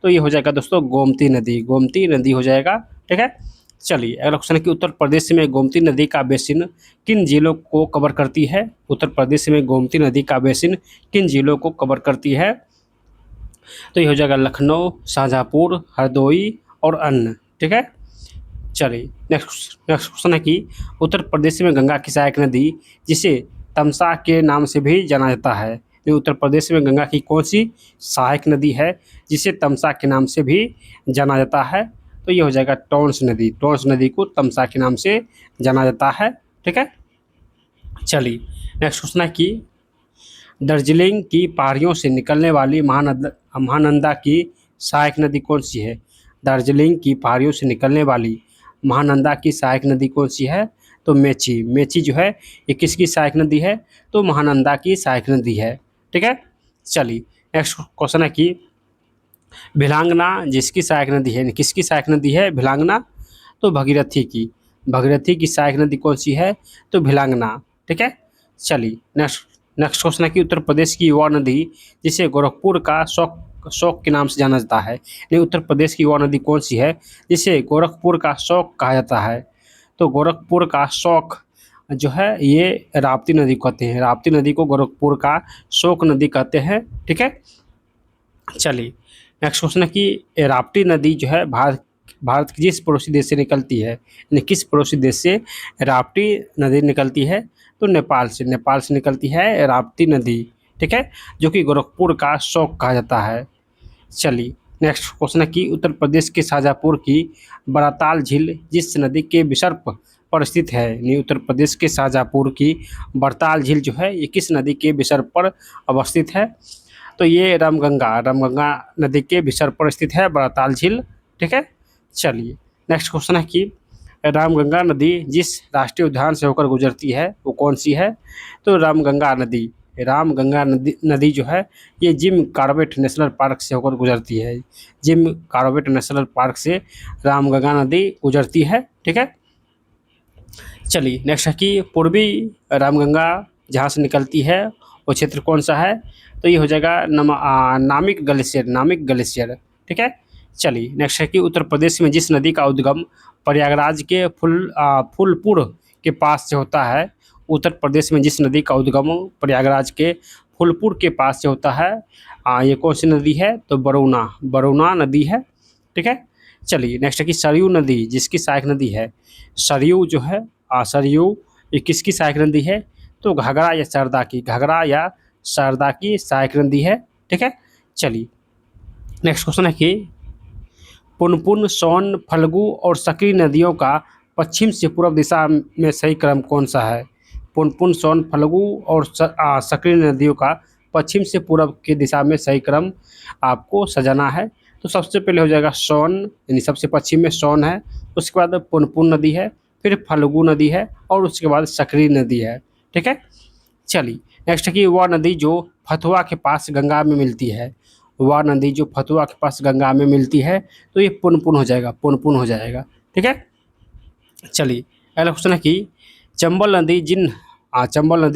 तो ये हो जाएगा दोस्तों गोमती नदी, गोमती नदी हो जाएगा। ठीक है, चलिए अगला क्वेश्चन है कि उत्तर प्रदेश में गोमती नदी का बेसिन किन जिलों को कवर करती है? उत्तर प्रदेश में गोमती नदी का बेसिन किन जिलों को कवर करती है? तो ये हो जाएगा लखनऊ, शाहजहाँपुर, हरदोई और अन्य। ठीक है, चलिए नेक्स्ट नेक्स्ट क्वेश्चन है कि उत्तर प्रदेश में गंगा की सहायक नदी जिसे तमसा के नाम से भी जाना जाता है। ये उत्तर प्रदेश में गंगा की कौन सी सहायक नदी है जिसे तमसा के नाम से भी जाना जाता है? तो ये हो जाएगा टॉन्स नदी। टॉन्स नदी को तमसा के नाम से जाना जाता है। ठीक है, चलिए नेक्स्ट क्वेश्चन है कि दार्जिलिंग की पहाड़ियों से निकलने वाली महानंदा की सहायक नदी कौन सी है? दार्जिलिंग की पहाड़ियों से निकलने वाली महानंदा की सहायक नदी कौन सी है? तो मेची। मेची जो है ये किसकी सहायक नदी है? तो महानंदा की सहायक नदी है। ठीक है, चलिए नेक्स्ट क्वेश्चन है कि भिलांगना जिसकी सहायक नदी है, किसकी सहायक नदी है भिलांगना? तो भगीरथी की। भगीरथी की सहायक नदी कौन सी है? तो भिलांगना। ठीक है, चलिए नेक्स्ट नेक्स्ट क्वेश्चन है कि उत्तर प्रदेश की युवा नदी जिसे गोरखपुर का शौक शौक के नाम से जाना जाता है, यानी उत्तर प्रदेश की युवा नदी कौन सी है जिसे गोरखपुर का शौक कहा जाता है? तो गोरखपुर का शौक जो है ये राप्ती नदी को कहते हैं। राप्ती नदी को गोरखपुर का शोक नदी कहते हैं। ठीक है, चलिए नेक्स्ट क्वेश्चन है कि राप्ती नदी जो है भारत के जिस पड़ोसी देश से निकलती है, यानी किस पड़ोसी देश से राप्ती नदी निकलती है? तो नेपाल से। नेपाल से निकलती है राप्ती नदी। ठीक है, जो कि गोरखपुर का शौक कहा जाता है। चलिए नेक्स्ट क्वेश्चन है कि उत्तर प्रदेश के शाजापुर की बड़ाताल झील जिस नदी के विसर्प पर स्थित है, यानी उत्तर प्रदेश के शाजापुर की बड़ताल झील जो है ये किस नदी के विसर्प पर अवस्थित है? तो ये रामगंगा नदी के विसर्प पर स्थित है बड़ाताल झील। ठीक है, चलिए नेक्स्ट क्वेश्चन है कि रामगंगा नदी जिस राष्ट्रीय उद्यान से होकर गुजरती है वो कौन सी है? तो रामगंगा नदी जो है ये जिम कॉर्बेट नेशनल पार्क से होकर गुजरती है। जिम कॉर्बेट नेशनल पार्क से रामगंगा नदी गुजरती है। ठीक है, चलिए नेक्स्ट है कि पूर्वी रामगंगा जहाँ से निकलती है वो क्षेत्र कौन सा है? तो ये हो जाएगा नामिक ग्लेशियर। ठीक है, चलिए नेक्स्ट है कि उत्तर प्रदेश में जिस नदी का उद्गम प्रयागराज के फूलपुर के पास से होता है, उत्तर प्रदेश में जिस नदी का उद्गम प्रयागराज के फूलपुर के पास से होता है ये कौन सी नदी है? तो बरुणा नदी है। ठीक है, चलिए नेक्स्ट है कि सरयू नदी जिसकी सहायक नदी है, सरयू जो है सरयू ये किसकी सहायक नदी है? तो घाघरा या शारदा की सहायक नदी है। ठीक है, चलिए नेक्स्ट क्वेश्चन है कि पुनपुन, सोन, फल्गु और सकरी नदियों का पश्चिम से पूर्व दिशा में सही क्रम कौन सा है? पुनपुन, सोन, फल्गु और सकरी नदियों का पश्चिम से पूर्व की दिशा में सही क्रम आपको सजाना है। तो सबसे पहले हो जाएगा सोन, यानी सबसे पश्चिम में सोन है, उसके बाद पुनपुन नदी है, फिर फल्गु नदी है और उसके बाद सकरी नदी है। ठीक है, चलिए नेक्स्ट है कि वह नदी जो फतुहा के पास गंगा में मिलती है, वह नदी जो फतुहा के पास गंगा में मिलती है तो ये पुनपुन हो जाएगा। ठीक है, चलिए अगला क्वेश्चन है कि चंबल नदी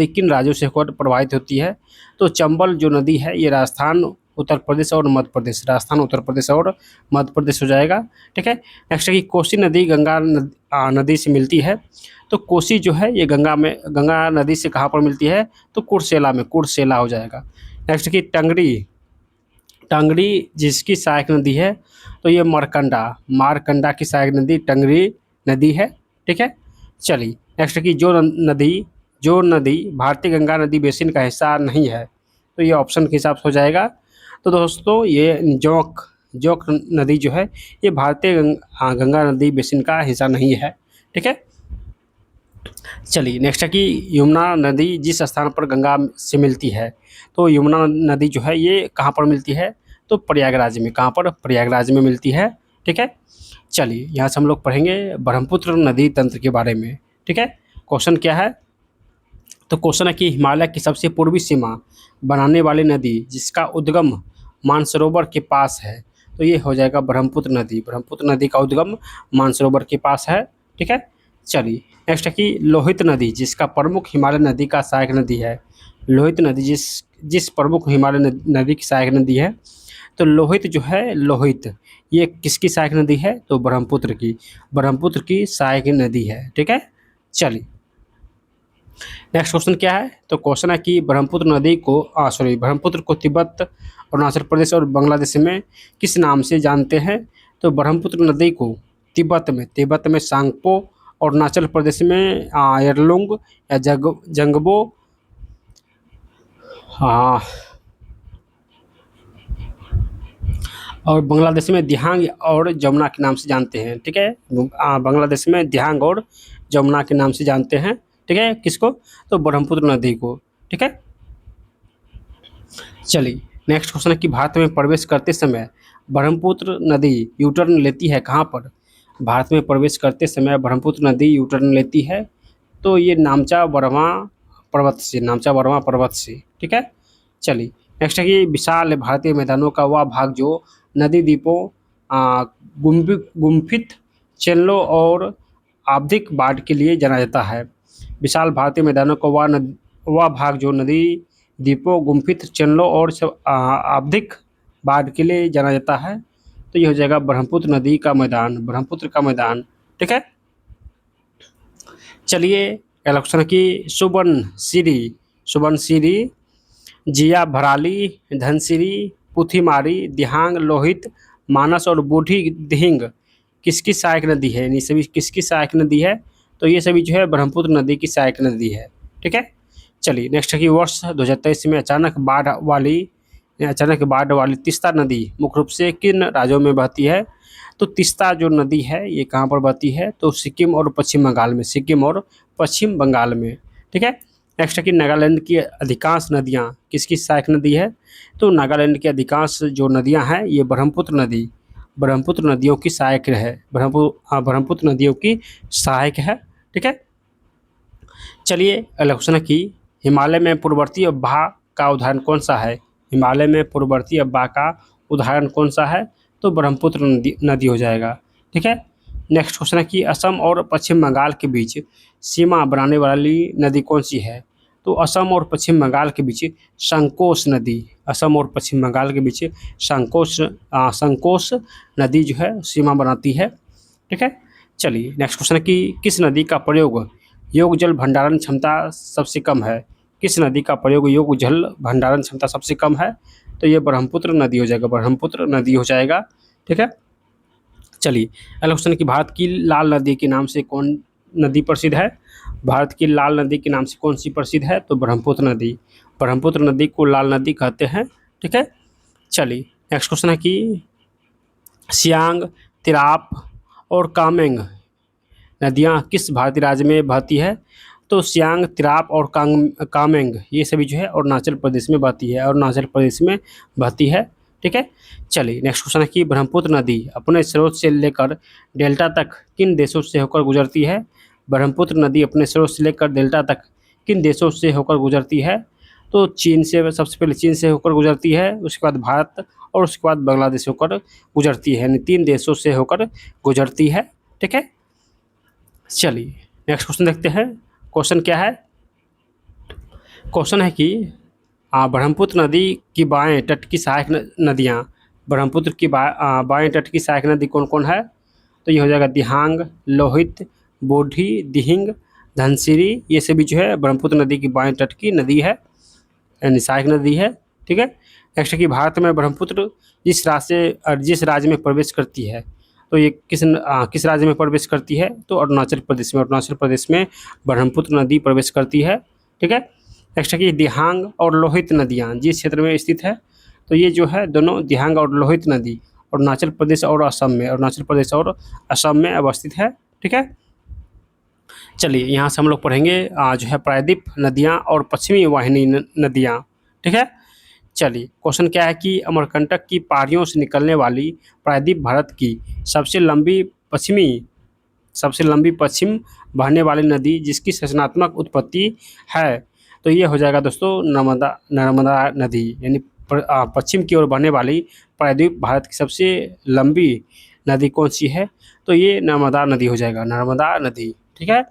किन राज्यों से होकर प्रवाहित होती है? तो चंबल जो नदी है ये राजस्थान, उत्तर प्रदेश और मध्य प्रदेश हो जाएगा। ठीक है, नेक्स्ट है कि कोसी नदी गंगा नदी से मिलती है। तो कोसी जो है ये गंगा नदी से कहाँ पर मिलती है? तो कुर्सेला हो जाएगा। नेक्स्ट कि टंगड़ी जिसकी सहायक नदी है तो ये मारकंडा की सहायक नदी टंगड़ी नदी है। ठीक है, चलिए नेक्स्ट कि जो नदी भारतीय गंगा नदी बेसिन का हिस्सा नहीं है, तो ये ऑप्शन के हिसाब से हो जाएगा। तो दोस्तों ये जोक नदी जो है ये भारतीय गंगा नदी बेसिन का हिस्सा नहीं है। ठीक है, चलिए नेक्स्ट है कि यमुना नदी जिस स्थान पर गंगा से मिलती है, तो यमुना नदी जो है ये कहाँ पर मिलती है? तो प्रयागराज में। कहाँ पर? प्रयागराज में मिलती है। ठीक है, चलिए यहाँ से हम लोग पढ़ेंगे ब्रह्मपुत्र नदी तंत्र के बारे में। ठीक है, क्वेश्चन क्या है? तो क्वेश्चन है कि हिमालय की सबसे पूर्वी सीमा बनाने वाली नदी जिसका उद्गम मानसरोवर के पास है, तो ये हो जाएगा ब्रह्मपुत्र नदी का उद्गम मानसरोवर के पास है। ठीक है, चलिए नेक्स्ट है कि लोहित नदी जिसका प्रमुख हिमालय नदी का सहायक नदी है, लोहित नदी जिस प्रमुख हिमालय नदी की सहायक नदी है, तो लोहित जो है ये किसकी सहायक नदी है? तो ब्रह्मपुत्र की सहायक नदी है। ठीक है, चलिए नेक्स्ट क्वेश्चन क्या है? तो क्वेश्चन है कि ब्रह्मपुत्र को तिब्बत, अरुणाचल प्रदेश और बांग्लादेश में किस नाम से जानते हैं? तो ब्रह्मपुत्र नदी को तिब्बत में सांगपो, अरुणाचल प्रदेश में यरलुंग या जंगबो, हाँ, और बांग्लादेश में दिहांग और जमुना के नाम से जानते हैं, ठीक है। बांग्लादेश में दिहांग और जमुना के नाम से जानते हैं, ठीक है। किसको? तो ब्रह्मपुत्र नदी को, ठीक है। चलिए नेक्स्ट क्वेश्चन है कि भारत में प्रवेश करते समय ब्रह्मपुत्र नदी यू टर्न लेती है कहाँ पर? भारत में प्रवेश करते समय ब्रह्मपुत्र नदी यू टर्न लेती है तो ये नामचा बर्मा पर्वत से, ठीक है। चलिए नेक्स्ट है कि विशाल भारतीय मैदानों का वह भाग जो नदी द्वीपों गुम्फित चैनलों और आवधिक बाढ़ के लिए जाना जाता है। विशाल भारतीय मैदानों का वह भाग जो नदी द्वीपों गुम्फित चैनलों और आवधिक बाढ़ के लिए जाना जाता है तो ये हो जाएगा ब्रह्मपुत्र नदी का मैदान, ब्रह्मपुत्र का मैदान, ठीक है। चलिए अगला क्वेश्चन है कि सुबनसिरी, जिया भराली, धनसिरी, पुथीमारी, दिहांग, लोहित, मानस और बूढ़ी दिहिंग किसकी सहायक नदी है? यानी सभी किसकी सहायक नदी है? तो ये सभी जो है ब्रह्मपुत्र नदी की सहायक नदी है, ठीक है। चलिए नेक्स्ट है कि वर्ष 2023 में अचानक बाढ़ वाली तीस्ता नदी मुख्य रूप से किन राज्यों में बहती है? तो तीस्ता जो नदी है ये कहाँ पर बहती है? तो सिक्किम और पश्चिम बंगाल में, ठीक है। नेक्स्ट है कि नागालैंड की अधिकांश नदियाँ किसकी सहायक नदी है? तो नागालैंड की अधिकांश जो नदियाँ हैं ये ब्रह्मपुत्र नदियों की सहायक है, ब्रह्मपुत्र नदियों की सहायक है, ठीक है। चलिए अगला क्वेश्चन है कि हिमालय में पूर्ववर्ती अवबाह का उदाहरण कौन सा है? हिमालय में पूर्ववर्ती अवबाह का उदाहरण कौन सा है? तो ब्रह्मपुत्र नदी हो जाएगा, ठीक है। नेक्स्ट क्वेश्चन है कि असम और पश्चिम बंगाल के बीच सीमा बनाने वाली नदी कौन सी है? तो असम और पश्चिम बंगाल के बीच संकोश नदी जो है सीमा बनाती है, ठीक है। चलिए नेक्स्ट क्वेश्चन है कि किस नदी का प्रयोग योग जल भंडारण क्षमता सबसे कम है? किस नदी का प्रयोग योग जल भंडारण क्षमता सबसे कम है? तो ये ब्रह्मपुत्र नदी हो जाएगा, ठीक है। चलिए अगला क्वेश्चन कि भारत की लाल नदी के नाम से कौन नदी प्रसिद्ध है? भारत की लाल नदी के नाम से कौन सी प्रसिद्ध है? तो ब्रह्मपुत्र नदी को लाल नदी कहते हैं, ठीक है। चलिए नेक्स्ट क्वेश्चन है कि सियांग, तिराप और कामेंग नदियाँ किस भारतीय राज्य में बहती है? तो सियांग, तिराप और कामेंग ये सभी जो है अरुणाचल प्रदेश में बहती है, ठीक है। चलिए नेक्स्ट क्वेश्चन है कि ब्रह्मपुत्र नदी अपने स्रोत से लेकर डेल्टा तक किन देशों से होकर गुजरती है? ब्रह्मपुत्र नदी अपने स्रोत से लेकर डेल्टा तक किन देशों से होकर गुजरती है? तो सबसे पहले चीन से होकर गुजरती है, उसके बाद भारत और उसके बाद बांग्लादेश होकर गुजरती है, यानी 3 देशों से होकर गुजरती है, ठीक है। चलिए नेक्स्ट क्वेश्चन देखते हैं। क्वेश्चन क्या है? क्वेश्चन है कि ब्रह्मपुत्र नदी की बाएं तट की सहायक नदियाँ, ब्रह्मपुत्र की बाएं तट की सहायक नदी कौन कौन है? तो ये हो जाएगा दिहांग, लोहित, बूढ़ी, दिहिंग, धनसिरी ये सभी जो है ब्रह्मपुत्र नदी की बाएं तट की नदी है, यानी सहायक नदी है, ठीक है। नेक्स्ट है कि भारत में ब्रह्मपुत्र जिस राज्य में प्रवेश करती है तो ये किस राज्य में प्रवेश करती है? तो अरुणाचल प्रदेश में ब्रह्मपुत्र नदी प्रवेश करती है, ठीक है। नेक्स्ट है कि दिहांग और लोहित नदियाँ जिस क्षेत्र में स्थित है? तो ये जो है दोनों दिहांग और लोहित नदी अरुणाचल प्रदेश और असम में अवस्थित है, ठीक है। चलिए यहाँ से हम लोग पढ़ेंगे जो है प्रायद्वीप नदियाँ और पश्चिमी वाहिनी नदियाँ, ठीक है। चलिए क्वेश्चन क्या है कि अमरकंटक की पहाड़ियों से निकलने वाली प्रायद्वीप भारत की सबसे लंबी पश्चिम बहने वाली नदी जिसकी संरचनात्मक उत्पत्ति है? तो ये हो जाएगा दोस्तों नर्मदा नदी, यानी पश्चिम की ओर बहने वाली प्रायद्वीप भारत की सबसे लंबी नदी कौन सी है? तो ये नर्मदा नदी हो जाएगा, नर्मदा नदी, ठीक है।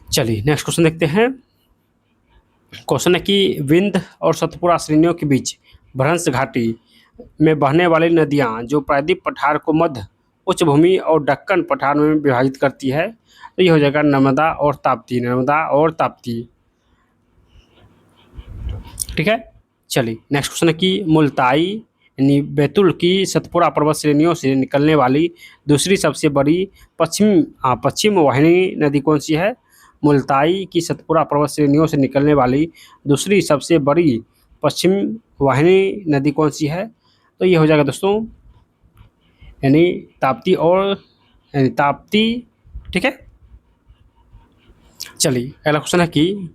चलिए नेक्स्ट क्वेश्चन देखते हैं। क्वेश्चन है कि विंध्य और सतपुड़ा श्रेणियों के बीच भ्रंश घाटी में बहने वाली नदियाँ जो प्रायद्वीप पठार को मध्य उच्च भूमि और दक्कन पठार में विभाजित करती है तो ये हो जाएगा नर्मदा और ताप्ती, ठीक है। चलिए नेक्स्ट क्वेश्चन है कि मुल्ताई, यानी बैतूल की सतपुड़ा पर्वत श्रेणियों से निकलने वाली दूसरी सबसे बड़ी पश्चिम वाहिनी नदी कौन सी है? मुल्ताई की सतपुड़ा पर्वत श्रेणियों से निकलने वाली दूसरी सबसे बड़ी पश्चिम वाहिनी नदी कौन सी है? तो ये हो जाएगा दोस्तों यानी ताप्ती यानी ताप्ती। ठीक है, चलिए अगला क्वेश्चन है कि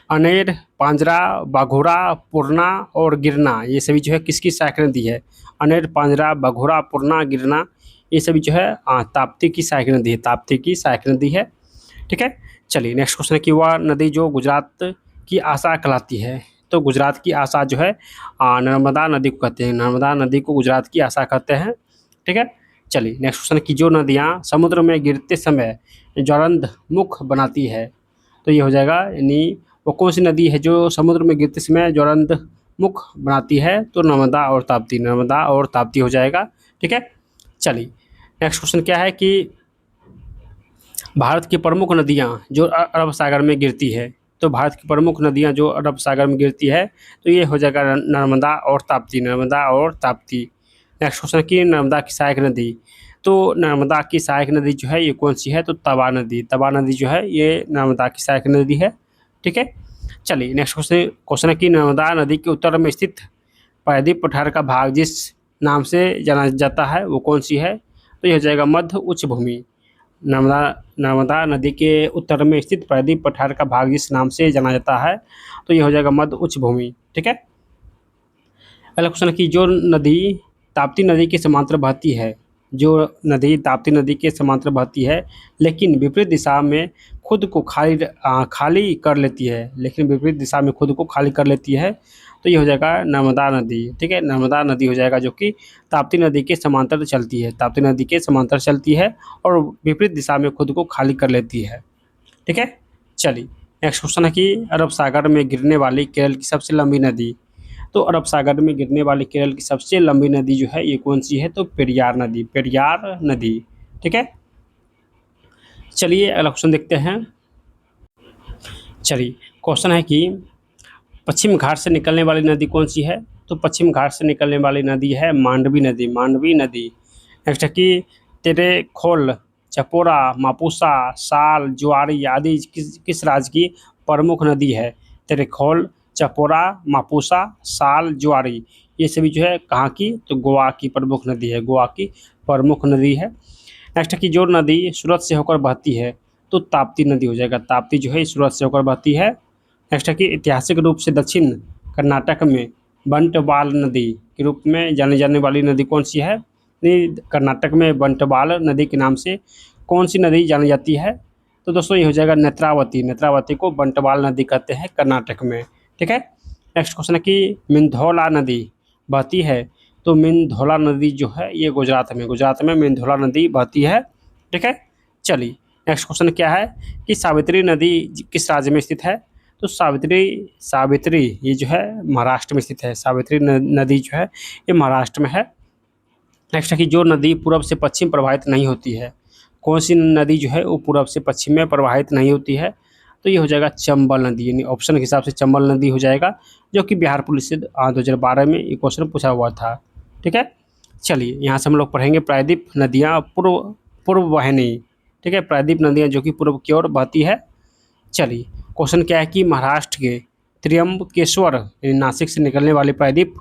अनेर, पांजरा, बाघोरा, पूर्णा और गिरना ये सभी जो है किसकी सहायक नदी है? अनेर, पांजरा, बाघोरा, पूर्णा, गिरना ये सभी जो है ताप्ती की सहायक नदी है, ताप्ती की सहायक नदी है। ठीक है, चलिए नेक्स्ट क्वेश्चन है कि वह नदी जो गुजरात की आशा कहलाती है? तो गुजरात की आशा जो है नर्मदा नदी को कहते हैं, नर्मदा नदी को गुजरात की आशा कहते हैं। ठीक है, चलिए नेक्स्ट क्वेश्चन है कि जो नदियाँ समुद्र में गिरते समय ज्वलंत मुख बनाती है? तो ये हो जाएगा यानी वो कौन सी नदी है जो समुद्र में गिरते समय ज्वलंत मुख बनाती है? तो नर्मदा और ताप्ती, नर्मदा और ताप्ती हो जाएगा। ठीक है, चलिए नेक्स्ट क्वेश्चन क्या है कि भारत की प्रमुख नदियाँ जो अरब सागर में गिरती है? तो भारत की प्रमुख नदियाँ जो अरब सागर में गिरती है तो ये हो जाएगा नर्मदा और ताप्ती, नर्मदा और ताप्ती। नेक्स्ट क्वेश्चन की नर्मदा की सहायक नदी, तो नर्मदा की सहायक नदी जो है ये कौन सी है? तो तवा नदी, तवा नदी जो है ये नर्मदा की सहायक नदी है। ठीक है, चलिए नेक्स्ट क्वेश्चन है कि नर्मदा नदी के उत्तर में स्थित प्रायद्वीप पठार का भाग जिस नाम से जाना जाता है वो कौन सी है? तो ये हो जाएगा मध्य उच्च भूमि। नर्मदा नदी के उत्तर में स्थित प्रायद्वीप पठार का भाग जिस नाम से जाना जाता है तो ये हो जाएगा मध्य उच्च भूमि। ठीक है, अगला क्वेश्चन की जो नदी ताप्ती नदी के समांतर बहती है, जो नदी ताप्ती नदी के समांतर बहती है लेकिन विपरीत दिशा में खुद को खाली कर लेती है, लेकिन विपरीत दिशा में खुद को खाली कर लेती है तो ये हो जाएगा नर्मदा नदी। ठीक है, नर्मदा नदी हो जाएगा जो कि ताप्ती नदी के समांतर चलती है, ताप्ती नदी के समांतर चलती है और विपरीत दिशा में खुद को खाली कर लेती है। ठीक है, चलिए नेक्स्ट क्वेश्चन है कि अरब सागर में गिरने वाली केरल की सबसे लंबी नदी, तो अरब सागर में गिरने वाली केरल की सबसे लंबी नदी जो है ये कौन सी है? तो पेरियार नदी, पेरियार नदी। ठीक है, चलिए अगला क्वेश्चन देखते हैं। चलिए क्वेश्चन है कि पश्चिम घाट से निकलने वाली नदी कौन सी है? तो पश्चिम घाट से निकलने वाली नदी है मांडवी नदी, मांडवी नदी। नेक्स्ट है कि तेरेखोल, चपोरा, मापुसा, साल, ज्वारी आदि किस राज्य की प्रमुख नदी है? तेरेखोल, चपोरा, मापुसा, साल, ज्वारी ये सभी जो है कहाँ की? तो गोवा की प्रमुख नदी है, गोवा की प्रमुख नदी है। नेक्स्ट है कि जो नदी सूरत से होकर बहती है तो ताप्ती नदी हो जाएगा, ताप्ती जो है सूरत से होकर बहती है। नेक्स्ट है कि ऐतिहासिक रूप से दक्षिण कर्नाटक में बंटवाल नदी के रूप में जाने जाने वाली नदी कौन सी है? कर्नाटक में बंटवाल नदी के नाम से कौन सी नदी जानी जाती है? तो दोस्तों ये हो जाएगा नेत्रावती, नेत्रावती को बंटवाल नदी कहते हैं कर्नाटक में। ठीक है, नेक्स्ट क्वेश्चन है कि मिंधौला नदी बहती है, तो मिंधौला नदी जो है ये गुजरात में मिंधौला नदी बहती है। ठीक है, चलिए नेक्स्ट क्वेश्चन क्या है कि सावित्री नदी किस राज्य में स्थित है? तो सावित्री ये जो है महाराष्ट्र में स्थित है, सावित्री नदी जो है ये महाराष्ट्र में है। नेक्स्ट है कि जो नदी पूर्व से पश्चिम प्रवाहित नहीं होती है, कौन सी नदी जो है वो पूर्व से पश्चिम में प्रवाहित नहीं होती है? तो ये हो जाएगा चंबल नदी, यानी ऑप्शन के हिसाब से चंबल नदी हो जाएगा, जो कि बिहार पुलिस से 2012 में ये क्वेश्चन पूछा हुआ था। ठीक है, चलिए यहाँ से हम लोग पढ़ेंगे प्रायद्वीप नदियाँ पूर्व वाहिनी। ठीक है, प्रायद्वीप नदियाँ जो कि पूर्व की ओर बहती है। चलिए क्वेश्चन क्या है कि महाराष्ट्र के त्र्यंबकेश्वर यानी नासिक से निकलने वाली प्रायद्वीप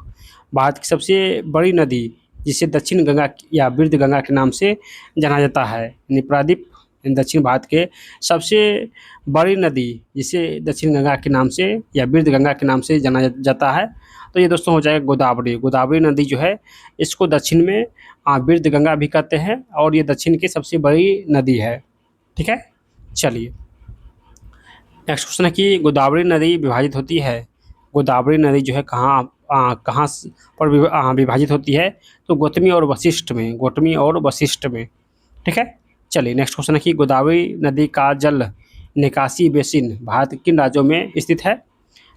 भारत की सबसे बड़ी नदी जिसे दक्षिण गंगा या बिरध गंगा के नाम से जाना जाता है, यानी प्रायद्वीप दक्षिण भारत के सबसे बड़ी नदी जिसे दक्षिण गंगा के नाम से या बिरध गंगा के नाम से जाना जाता है तो ये दोस्तों हो जाएगा गोदावरी। गोदावरी नदी जो है इसको दक्षिण में बिरध गंगा भी कहते हैं और ये दक्षिण की सबसे बड़ी नदी है। ठीक है, चलिए नेक्स्ट क्वेश्चन है कि गोदावरी नदी विभाजित होती है, गोदावरी नदी जो है कहाँ पर विभाजित होती है? तो गौतमी और वशिष्ठ में, गौतमी और वशिष्ठ में। ठीक है, चलिए नेक्स्ट क्वेश्चन है कि गोदावरी नदी का जल निकासी बेसिन भारत के किन राज्यों में स्थित है?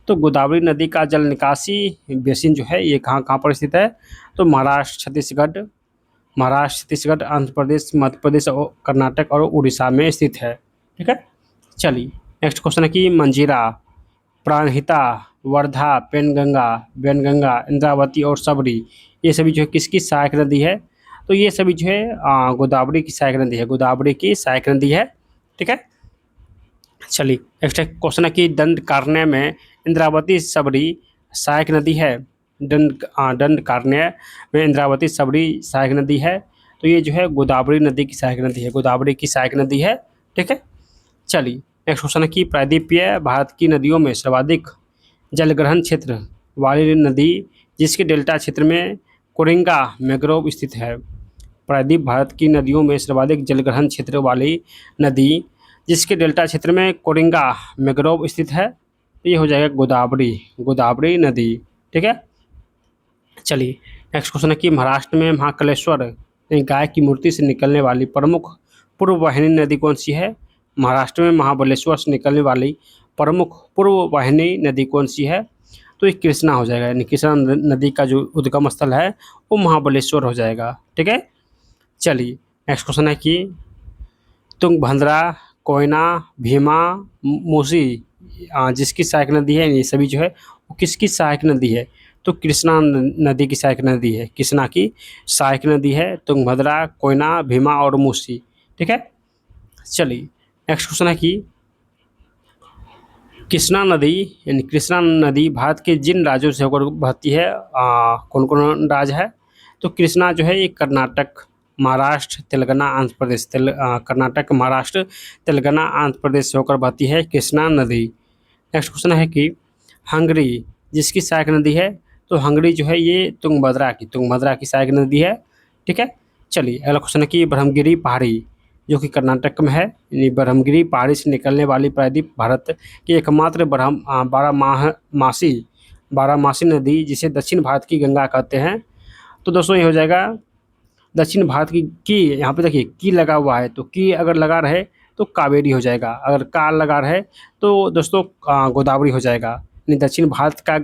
तो गोदावरी नदी का जल निकासी बेसिन जो है ये कहाँ पर स्थित है? तो महाराष्ट्र, छत्तीसगढ़, आंध्र प्रदेश, मध्य प्रदेश और कर्नाटक और उड़ीसा में स्थित है। ठीक है, चलिए नेक्स्ट क्वेश्चन है कि मंजीरा, प्राणहिता, वर्धा, पेनगंगा, वैनगंगा, इंद्रावती और सबरी, ये सभी जो है किसकी सहायक नदी है? तो ये सभी जो है गोदावरी की सहायक नदी है, गोदावरी की सहायक नदी है। ठीक है, चलिए नेक्स्ट क्वेश्चन है कि दंडकारण्य में इंद्रावती सबरी सहायक नदी है। दंडकारण्य में इंद्रावती सबरी सहायक नदी है, तो ये जो है गोदावरी नदी की सहायक नदी है, गोदावरी की सहायक नदी है। ठीक है, चलिए नेक्स्ट क्वेश्चन है कि प्रायद्वीपीय भारत की नदियों में सर्वाधिक जलग्रहण क्षेत्र वाली नदी जिसके डेल्टा क्षेत्र में कोरिंगा मैंग्रोव स्थित है। प्रायद्वीप भारत की नदियों में सर्वाधिक जलग्रहण क्षेत्र वाली नदी जिसके डेल्टा क्षेत्र में कोरिंगा मैंग्रोव स्थित है, तो ये हो जाएगा गोदावरी, गोदावरी नदी। ठीक है, चलिए नेक्स्ट क्वेश्चन है कि महाराष्ट्र में महाकालेश्वर गाय की मूर्ति से निकलने वाली प्रमुख पूर्व वाहिनी नदी कौन सी है? महाराष्ट्र में महाबलेश्वर से निकलने वाली प्रमुख पूर्व वाहिनी नदी कौन सी है? तो ये कृष्णा हो जाएगा, यानी कृष्णा नदी का जो उद्गम स्थल है वो महाबलेश्वर हो जाएगा। ठीक है, चलिए नेक्स्ट क्वेश्चन है कि तुंगभद्रा, कोयना, भीमा, मूसी जिसकी सहायक नदी है, ये सभी जो है वो किसकी सहायक नदी है? तो कृष्णा नदी की सहायक नदी है, कृष्णा की सहायक नदी है तुंगभद्रा, कोयना, भीमा और मूसी। ठीक है, चलिए नेक्स्ट क्वेश्चन है कि कृष्णा नदी यानी कृष्णा नदी भारत के जिन राज्यों से होकर बहती है, कौन कौन राज्य है? तो कृष्णा जो है ये कर्नाटक, महाराष्ट्र, तेलंगाना, आंध्र प्रदेश, कर्नाटक, महाराष्ट्र, तेलंगाना, आंध्र प्रदेश से होकर बहती है कृष्णा नदी। नेक्स्ट क्वेश्चन है कि हंगरी जिसकी सहायक नदी है, तो हंगरी जो है ये तुंगभद्रा की सहायक नदी है। ठीक है, चलिए अगला क्वेश्चन है कि ब्रह्मगिरी पहाड़ी जो कि कर्नाटक में है, यानी ब्रह्मगिरी पहाड़ी से निकलने वाली प्रायद्वीप भारत की एकमात्र बारहमासी नदी जिसे दक्षिण भारत की गंगा कहते हैं। तो दोस्तों ये हो जाएगा दक्षिण भारत की यहाँ पे देखिए की लगा हुआ है, तो की अगर लगा रहे तो कावेरी हो जाएगा, अगर का लगा रहे तो दोस्तों गोदावरी हो जाएगा। यानी दक्षिण भारत का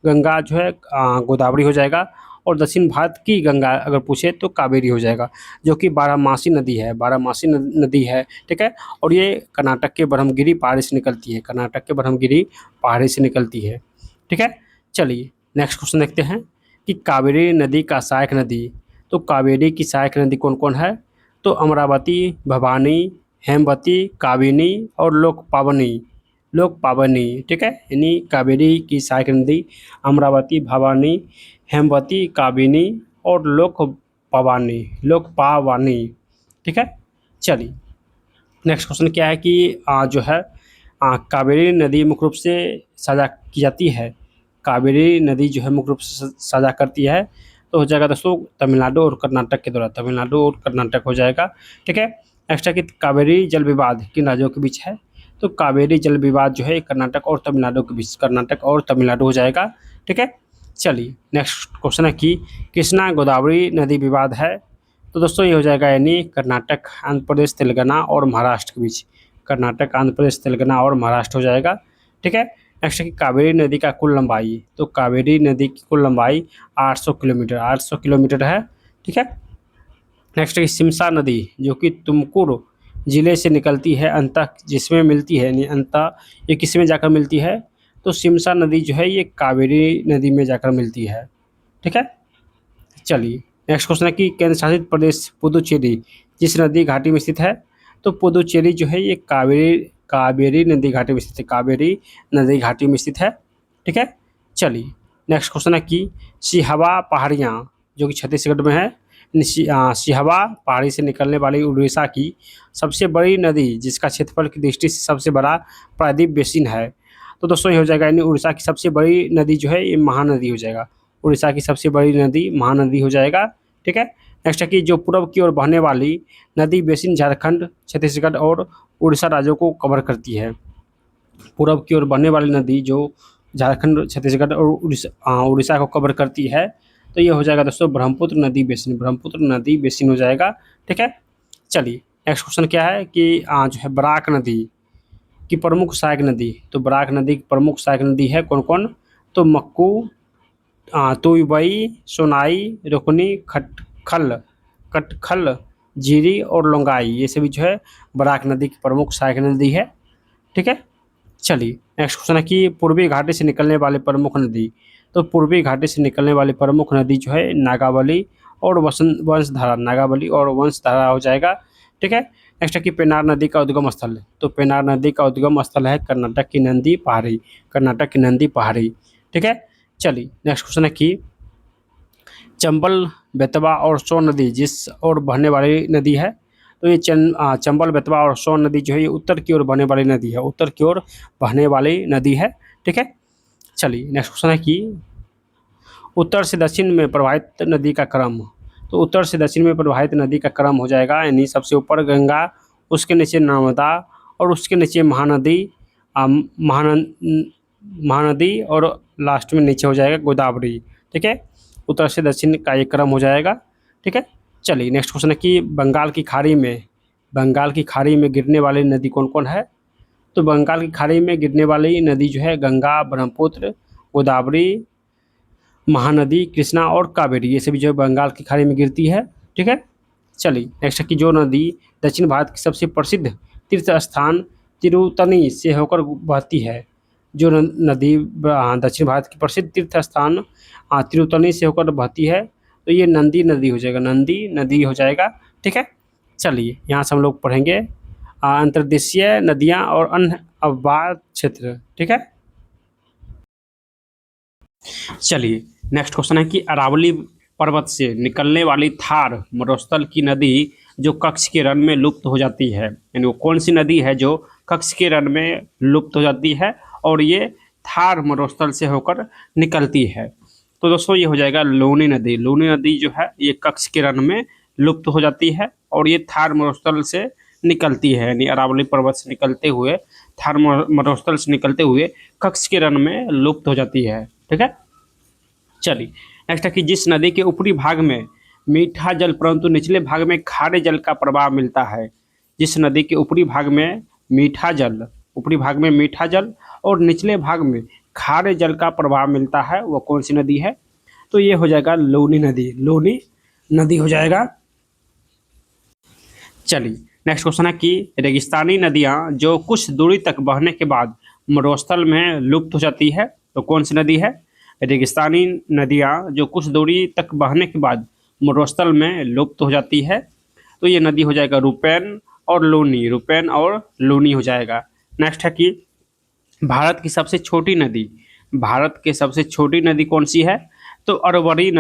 गंगा जो है गोदावरी हो जाएगा, और दक्षिण भारत की गंगा अगर पूछे तो कावेरी हो जाएगा, जो कि बारहमासी नदी है, बारहमासी नदी है। ठीक है, और ये कर्नाटक के ब्रह्मगिरी पहाड़ी से निकलती है, कर्नाटक के ब्रह्मगिरी पहाड़ी से निकलती है। ठीक है, चलिए नेक्स्ट क्वेश्चन देखते हैं कि कावेरी नदी का सहायक नदी, तो कावेरी की सहायक नदी कौन कौन है? तो अमरावती, भवानी, हेमवती, काबिनी और लोकपावनी। ठीक है, यानी कावेरी की सहायक नदी अमरावती, भवानी, हेमवती, काबिनी और लोकपावानी। ठीक है, चलिए नेक्स्ट क्वेश्चन क्या है कि जो है कावेरी नदी मुख्य रूप से साझा की जाती है, कावेरी नदी जो है मुख्य रूप से साझा करती है, तो हो जाएगा दोस्तों तमिलनाडु और कर्नाटक के द्वारा, तमिलनाडु और कर्नाटक हो जाएगा। ठीक है, नेक्स्ट है कि कावेरी जल विवाद किन राज्यों के बीच है? तो कावेरी जल विवाद जो है कर्नाटक और तमिलनाडु के बीच, कर्नाटक और तमिलनाडु हो जाएगा। ठीक है, चलिए नेक्स्ट क्वेश्चन है कि कृष्णा गोदावरी नदी विवाद है, तो दोस्तों ये हो जाएगा यानी कर्नाटक, आंध्र प्रदेश, तेलंगाना और महाराष्ट्र के बीच, कर्नाटक, आंध्र प्रदेश, तेलंगाना और महाराष्ट्र हो जाएगा। ठीक है, नेक्स्ट है कि कावेरी नदी का कुल लंबाई, तो कावेरी नदी की कुल लंबाई 800 किलोमीटर है। ठीक है, नेक्स्ट है कि सिमसा नदी जो कि तुमकुर जिले से निकलती है, अंतः जिसमें मिलती है, यानी अंतः ये किस में जाकर मिलती है? तो सिमसा नदी जो है ये कावेरी नदी में जाकर मिलती है। ठीक है, चलिए नेक्स्ट क्वेश्चन है कि केंद्र शासित प्रदेश पुदुचेरी जिस नदी घाटी में स्थित है? तो पुदुचेरी जो है ये कावेरी नदी घाटी में स्थित है, कावेरी नदी घाटी में स्थित है। ठीक है, चलिए नेक्स्ट क्वेश्चन है कि सिहवा पहाड़ियाँ जो कि छत्तीसगढ़ में है, सिहवा पहाड़ी से निकलने वाली उड़ीसा की सबसे बड़ी नदी जिसका क्षेत्रफल की दृष्टि से सबसे बड़ा प्रायद्वीप बेसिन है, तो दोस्तों ये हो जाएगा यानी उड़ीसा की सबसे बड़ी नदी जो है ये महानदी हो जाएगा, उड़ीसा की सबसे बड़ी नदी महानदी हो जाएगा। ठीक है, नेक्स्ट है कि जो पूर्व की ओर बहने वाली नदी बेसिन झारखंड, छत्तीसगढ़ और उड़ीसा राज्यों को कवर करती है, पूर्व की ओर बहने वाली नदी जो झारखंड, छत्तीसगढ़ और उड़ीसा को कवर करती है, तो ये हो जाएगा दोस्तों ब्रह्मपुत्र नदी बेसिन हो जाएगा। ठीक है, चलिए नेक्स्ट क्वेश्चन क्या है कि जो है बराक नदी की प्रमुख सहायक नदी, तो बराक नदी की प्रमुख सहायक नदी है कौन कौन? तो मक्कू, तुईबई, सोनाई, रुकनी, कटखल, जीरी और लोंगाई, ये सभी जो है बराक नदी की प्रमुख सहायक नदी है। ठीक है, चलिए नेक्स्ट क्वेश्चन है कि पूर्वी घाटी से निकलने वाली प्रमुख नदी। तो पूर्वी घाटी से निकलने वाली प्रमुख नदी जो है नागावली और वंशधारा, नागावली और वंशधारा हो जाएगा। ठीक है। नेक्स्ट है कि पेन्नार नदी का उद्गम स्थल। तो पेन्नार नदी का उद्गम स्थल है कर्नाटक की नंदी पहाड़ी, कर्नाटक की नंदी पहाड़ी। ठीक है। चलिए नेक्स्ट क्वेश्चन है कि चंबल, बेतवा और सोन नदी जिस ओर बहने वाली नदी है। तो ये चंबल, बेतवा और सोन नदी जो है ये उत्तर की ओर बहने वाली नदी है, उत्तर की ओर बहने वाली नदी है। ठीक है। चलिए नेक्स्ट क्वेश्चन है कि उत्तर से दक्षिण में प्रवाहित नदी का क्रम। तो उत्तर से दक्षिण में प्रवाहित नदी का क्रम हो जाएगा, यानी सबसे ऊपर गंगा, उसके नीचे नर्मदा और उसके नीचे महानदी, महानदी और लास्ट में नीचे हो जाएगा गोदावरी। ठीक है। उत्तर से दक्षिण का ये क्रम हो जाएगा। ठीक है। चलिए नेक्स्ट क्वेश्चन है कि बंगाल की खाड़ी में गिरने वाली नदी कौन कौन है। तो बंगाल की खाड़ी में गिरने वाली नदी जो है गंगा, ब्रह्मपुत्र, गोदावरी, महानदी, कृष्णा और कावेरी, ये सभी जो है बंगाल की खाड़ी में गिरती है। ठीक है। चलिए नेक्स्ट है कि जो नदी दक्षिण भारत की सबसे प्रसिद्ध तीर्थ स्थान तिरुतनी से होकर बहती है। जो नदी दक्षिण भारत की प्रसिद्ध तीर्थ स्थान तिरुतनी से होकर बहती है, तो ये नंदी नदी हो जाएगा, नंदी नदी हो जाएगा। ठीक है। चलिए यहाँ से हम लोग पढ़ेंगे अंतर्देशीय नदियाँ और अन्य अववाद क्षेत्र। ठीक है। चलिए नेक्स्ट क्वेश्चन है कि अरावली पर्वत से निकलने वाली थार मरुस्थल की नदी जो कच्छ के रण में लुप्त हो जाती है, यानी वो कौन सी नदी है जो कच्छ के रण में लुप्त हो जाती है और ये थार मरुस्थल से होकर निकलती है। तो दोस्तों ये हो जाएगा लूनी नदी। लूनी नदी जो है ये कच्छ के रण में लुप्त हो जाती है और ये थार मरुस्थल से निकलती है, यानी अरावली पर्वत से निकलते हुए, थार मरुस्थल से निकलते हुए कच्छ के रण में लुप्त हो जाती है। ठीक है। चलिए नेक्स्ट है कि जिस नदी के ऊपरी भाग में मीठा जल परंतु निचले भाग में खारे जल का प्रवाह मिलता है। जिस नदी के ऊपरी भाग में मीठा जल और निचले भाग में खारे जल का प्रवाह मिलता है, वो कौन सी नदी है। तो ये हो जाएगा लूनी नदी, लूनी नदी हो जाएगा। चलिए नेक्स्ट क्वेश्चन है कि रेगिस्तानी नदियाँ जो कुछ दूरी तक बहने के बाद मरुस्थल में लुप्त हो जाती है, तो कौन सी नदी है। रेगिस्तानी नदियाँ जो कुछ दूरी तक बहने के बाद मरुस्थल में लुप्त हो जाती है, तो ये नदी हो जाएगा रूपेन और लूनी, रूपेन और लूनी हो जाएगा। नेक्स्ट है कि भारत की सबसे छोटी नदी कौन सी है। तो अरवरी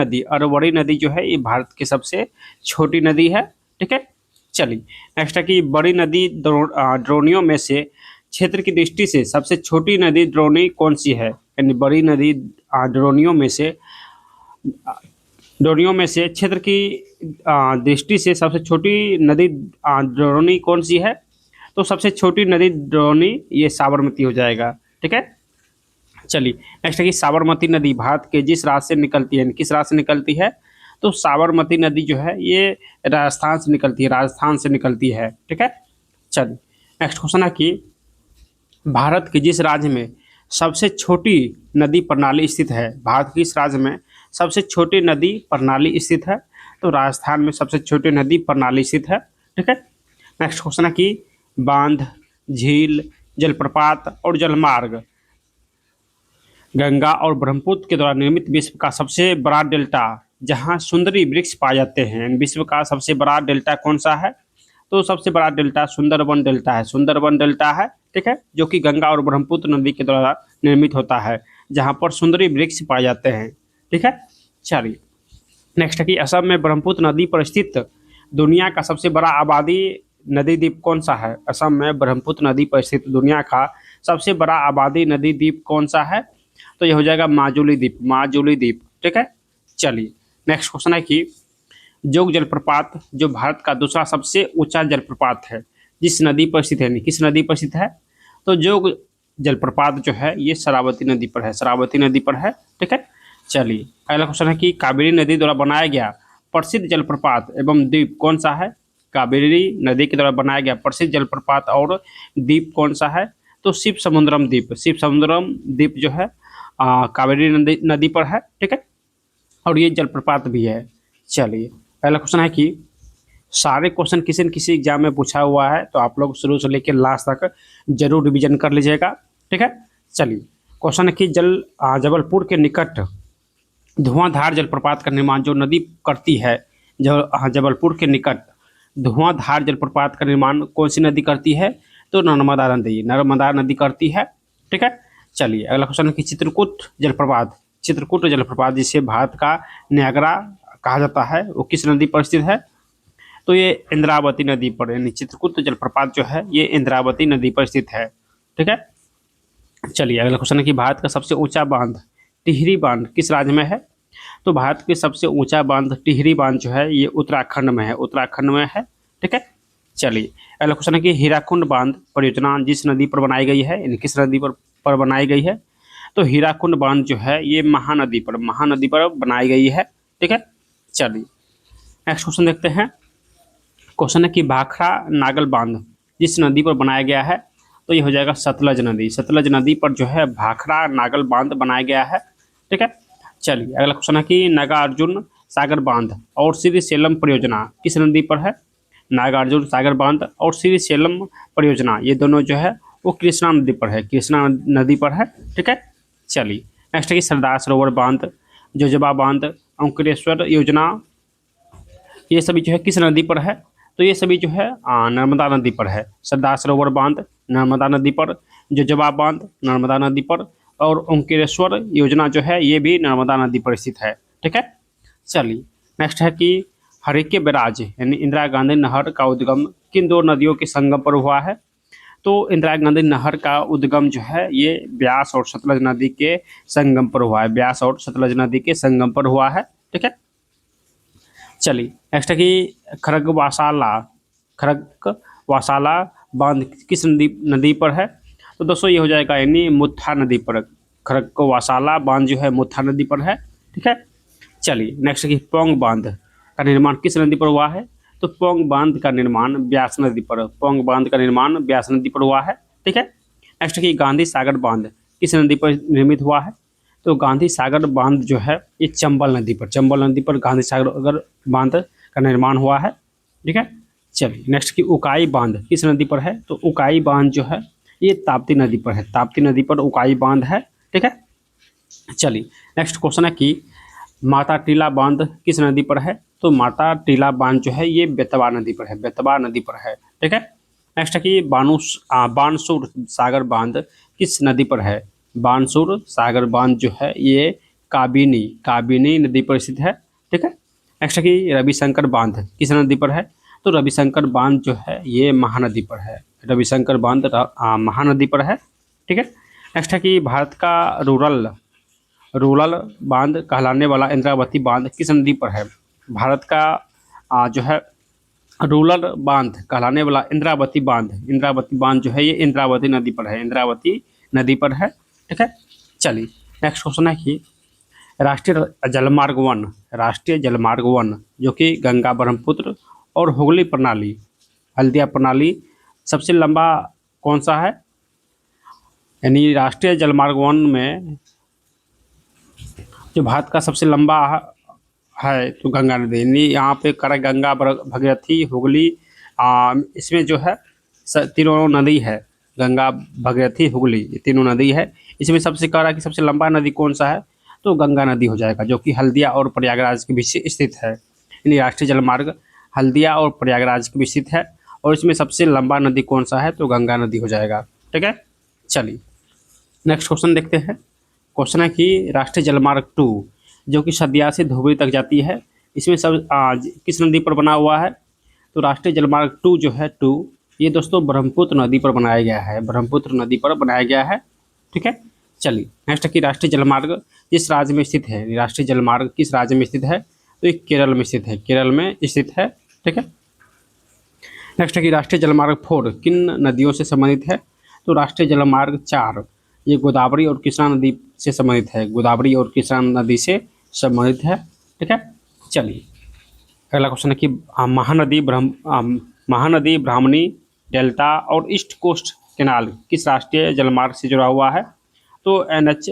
नदी जो है ये भारत की सबसे छोटी नदी है। ठीक है। चलिए नेक्स्ट है कि बड़ी नदी द्रोणियों में से क्षेत्र की दृष्टि से सबसे छोटी नदी द्रोणी कौन सी है, यानी बड़ी नदी द्रोणियों में से क्षेत्र की दृष्टि से सबसे छोटी नदी द्रोणी कौन सी है। तो सबसे छोटी नदी द्रोणी ये साबरमती हो जाएगा। ठीक है। चलिए नेक्स्ट है कि साबरमती नदी भारत के जिस राज्य से निकलती है, किस राज्य से निकलती है। तो साबरमती नदी जो है ये राजस्थान से निकलती है। ठीक है। चलिए नेक्स्ट क्वेश्चन है कि भारत के जिस राज्य में सबसे छोटी नदी प्रणाली स्थित है, भारत के इस राज्य में सबसे छोटी नदी प्रणाली स्थित है। तो राजस्थान में सबसे छोटी नदी प्रणाली स्थित है। ठीक है। नेक्स्ट क्वेश्चन है कि बांध, झील, जलप्रपात और जलमार्ग गंगा और ब्रह्मपुत्र के द्वारा निर्मित विश्व का सबसे बड़ा डेल्टा जहां सुंदरी वृक्ष पाए जाते हैं, विश्व का सबसे बड़ा डेल्टा कौन सा है। तो सबसे बड़ा डेल्टा सुंदरबन डेल्टा है। ठीक है। जो कि गंगा और ब्रह्मपुत्र नदी के द्वारा निर्मित होता है, जहां पर सुंदरी वृक्ष पाए जाते हैं। ठीक है। चलिए नेक्स्ट है कि असम में ब्रह्मपुत्र नदी पर स्थित दुनिया का सबसे बड़ा आबादी नदी द्वीप कौन सा है। असम में ब्रह्मपुत्र नदी पर स्थित दुनिया का सबसे बड़ा आबादी नदी द्वीप कौन सा है। तो यह हो जाएगा माजुली द्वीप। ठीक है। चलिए नेक्स्ट क्वेश्चन है कि जोग जलप्रपात जो भारत का दूसरा सबसे ऊंचा जलप्रपात है, जिस नदी पर स्थित है, किस नदी पर स्थित है। तो जोग जलप्रपात जो है ये शरावती नदी पर है। ठीक है। चलिए अगला क्वेश्चन है कि कावेरी नदी द्वारा बनाया गया प्रसिद्ध जलप्रपात एवं द्वीप कौन सा है। कावेरी नदी के द्वारा बनाया गया प्रसिद्ध जलप्रपात और द्वीप कौन सा है। तो शिव समुद्रम द्वीप जो है कावेरी नदी पर है। ठीक है। और ये जलप्रपात भी है। चलिए पहला क्वेश्चन है कि सारे क्वेश्चन किसी न किसी एग्जाम में पूछा हुआ है, तो आप लोग शुरू से लेकर लास्ट तक जरूर रिवीजन कर लीजिएगा। ठीक है। चलिए, क्वेश्चन है कि जबलपुर के निकट धुआंधार जलप्रपात का निर्माण जो नदी करती है, जबलपुर के निकट धुआंधार जलप्रपात का निर्माण कौन सी नदी करती है? तो नर्मदा नदी करती है। ठीक है। चलिए, अगला क्वेश्चन है कि चित्रकूट जलप्रपात जिसे भारत का नियाग्रा कहा जाता है, वो किस नदी पर स्थित है? तो ये इंद्रावती नदी पर, यानी चित्रकूट जलप्रपात जो है ये इंद्रावती नदी पर स्थित है। ठीक है। चलिए, अगला क्वेश्चन है कि भारत का सबसे ऊंचा बांध टिहरी बांध किस राज्य में है? तो भारत के सबसे ऊंचा बांध टिहरी बांध जो है ये उत्तराखंड में है। ठीक है। चलिए, अगला क्वेश्चन है कि हीराकुंड बांध परियोजना जिस नदी पर बनाई गई है, यानी किस नदी पर बनाई गई है? तो हीराकुंड बांध जो है ये महानदी पर बनाई गई है। ठीक है। चलिए, नेक्स्ट क्वेश्चन देखते हैं। क्वेश्चन है कि भाखड़ा नागल बांध जिस नदी पर बनाया गया है, तो ये हो जाएगा सतलज नदी पर जो है भाखड़ा नागल बांध बनाया गया है। ठीक है। चलिए, अगला क्वेश्चन है कि नागार्जुन सागर बांध और श्रीशैलम परियोजना किस नदी पर है? नागार्जुन सागर बांध और श्रीशैलम परियोजना ये दोनों जो है वो कृष्णा नदी पर है। ठीक है। चलिए, नेक्स्ट है कि सरदार सरोवर बांध, जोजबा बांध, अंकुरेश्वर योजना ये सभी जो है किस नदी पर है? तो ये सभी जो है नर्मदा नदी पर है। सरदार सरोवर बांध नर्मदा नदी पर, जोजबा बांध नर्मदा नदी पर, और ओंकारेश्वर योजना जो है ये भी नर्मदा नदी पर स्थित है। ठीक है। चलिए, नेक्स्ट है कि हरिके बैराज यानी इंदिरा गांधी नहर का उद्गम किन दो नदियों के संगम पर हुआ है? तो इंदिरा गांधी नहर का उद्गम जो है ये ब्यास और सतलज नदी के संगम पर हुआ है। ठीक है। चलिए, नेक्स्ट है कि खरगवासाला बांध किस नदी पर है? तो दोस्तों ये हो जाएगा यानी मुत्था नदी पर। खरगवासाला बांध जो है मुत्था नदी पर है। ठीक है। चलिए, नेक्स्ट है कि पोंग बांध का निर्माण किस नदी पर हुआ है? तो पोंग बांध का निर्माण ब्यास नदी पर हुआ है। ठीक है। नेक्स्ट है कि गांधी सागर बांध किस नदी पर निर्मित हुआ है? तो गांधी सागर बांध जो है ये चंबल नदी पर गांधी सागर बांध का निर्माण हुआ है। ठीक है। चलिए, नेक्स्ट की उकाई बांध किस नदी पर है? तो उकाई बांध जो है ये ताप्ती नदी पर उकाई बांध है। ठीक है। चलिए, नेक्स्ट क्वेश्चन है कि माता टीला बांध किस नदी पर है? तो माता टीला बांध जो है ये बेतवा नदी पर है। ठीक है। नेक्स्ट है कि बानसूर सागर बांध किस नदी पर है? बानसूर सागर बांध जो है ये काबिनी नदी पर स्थित है। ठीक है। नेक्स्ट है कि रविशंकर बांध किस नदी पर है? तो रविशंकर बांध जो है ये महानदी पर है। महानदी पर है। ठीक है। नेक्स्ट है कि भारत का रूरल बांध कहलाने वाला इंद्रावती बांध किस नदी पर है? भारत का जो है रूरल बांध कहलाने वाला इंद्रावती बांध जो है ये इंद्रावती नदी पर है। ठीक है। चलिए, नेक्स्ट क्वेश्चन है कि राष्ट्रीय जलमार्ग वन जो कि गंगा ब्रह्मपुत्र और हुगली प्रणाली हल्दिया प्रणाली सबसे लंबा कौन सा है? यानी राष्ट्रीय जलमार्ग वन में जो भारत का सबसे लंबा है तो गंगा नदी, यानी यहाँ पे कर गंगा भगीरथी हुगली इसमें जो है तीनों नदी है, गंगा भगीरथी हुगली ये तीनों नदी है। इसमें सबसे कह रहा है कि सबसे लंबा नदी कौन सा है? तो गंगा नदी हो जाएगा, जो कि हल्दिया और प्रयागराज के बीच स्थित है। यानी राष्ट्रीय जलमार्ग हल्दिया और प्रयागराज के बीच स्थित है, और इसमें सबसे लंबा नदी कौन सा है? तो गंगा नदी हो जाएगा। ठीक है। चलिए, नेक्स्ट क्वेश्चन देखते हैं। क्वेश्चन है कि राष्ट्रीय जलमार्ग 2 जो कि सदिया से धुबरी तक जाती है, इसमें सब किस नदी पर बना हुआ है? तो राष्ट्रीय जलमार्ग 2 जो है ये दोस्तों ब्रह्मपुत्र नदी पर बनाया गया है। ठीक है। चलिए, नेक्स्ट है कि राष्ट्रीय जलमार्ग किस राज्य में स्थित है? राष्ट्रीय जलमार्ग किस राज्य में स्थित है? तो ये केरल में स्थित है। ठीक है। नेक्स्ट है कि राष्ट्रीय जलमार्ग 4 किन नदियों से संबंधित है? तो राष्ट्रीय जलमार्ग 4 ये गोदावरी और कृष्णा नदी से संबंधित है। ठीक है। चलिए, अगला क्वेश्चन है कि महानदी ब्राह्मणी डेल्टा और ईस्ट कोस्ट कैनाल किस राष्ट्रीय जलमार्ग से जुड़ा हुआ है? तो NH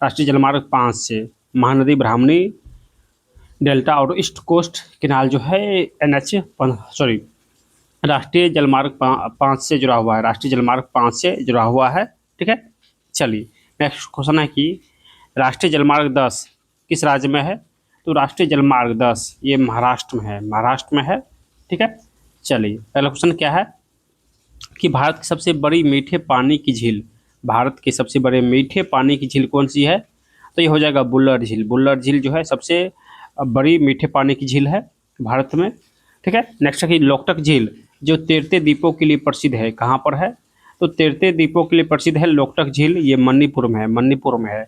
राष्ट्रीय जलमार्ग 5 से महानदी ब्राह्मणी डेल्टा और ईस्ट कोस्ट कैनाल जो है राष्ट्रीय जलमार्ग 5 से जुड़ा हुआ है। ठीक है। चलिए नेक्स्ट क्वेश्चन है कि राष्ट्रीय जलमार्ग 10 किस राज्य में है? तो राष्ट्रीय जलमार्ग 10 ये महाराष्ट्र में है, महाराष्ट्र में है। ठीक है, चलिए पहला क्वेश्चन क्या है कि भारत की सबसे बड़ी मीठे पानी की झील, भारत के सबसे बड़े मीठे पानी की झील कौन सी है? तो ये हो जाएगा बुल्लर झील। बुल्लर झील जो है सबसे बड़ी मीठे पानी की झील है भारत में। ठीक है, नेक्स्ट है कि लोकटक झील जो तैरते द्वीपों के लिए प्रसिद्ध है, कहाँ पर है? तो तैरते द्वीपों के लिए प्रसिद्ध है लोकटक झील, ये मणिपुर में है, मणिपुर में है।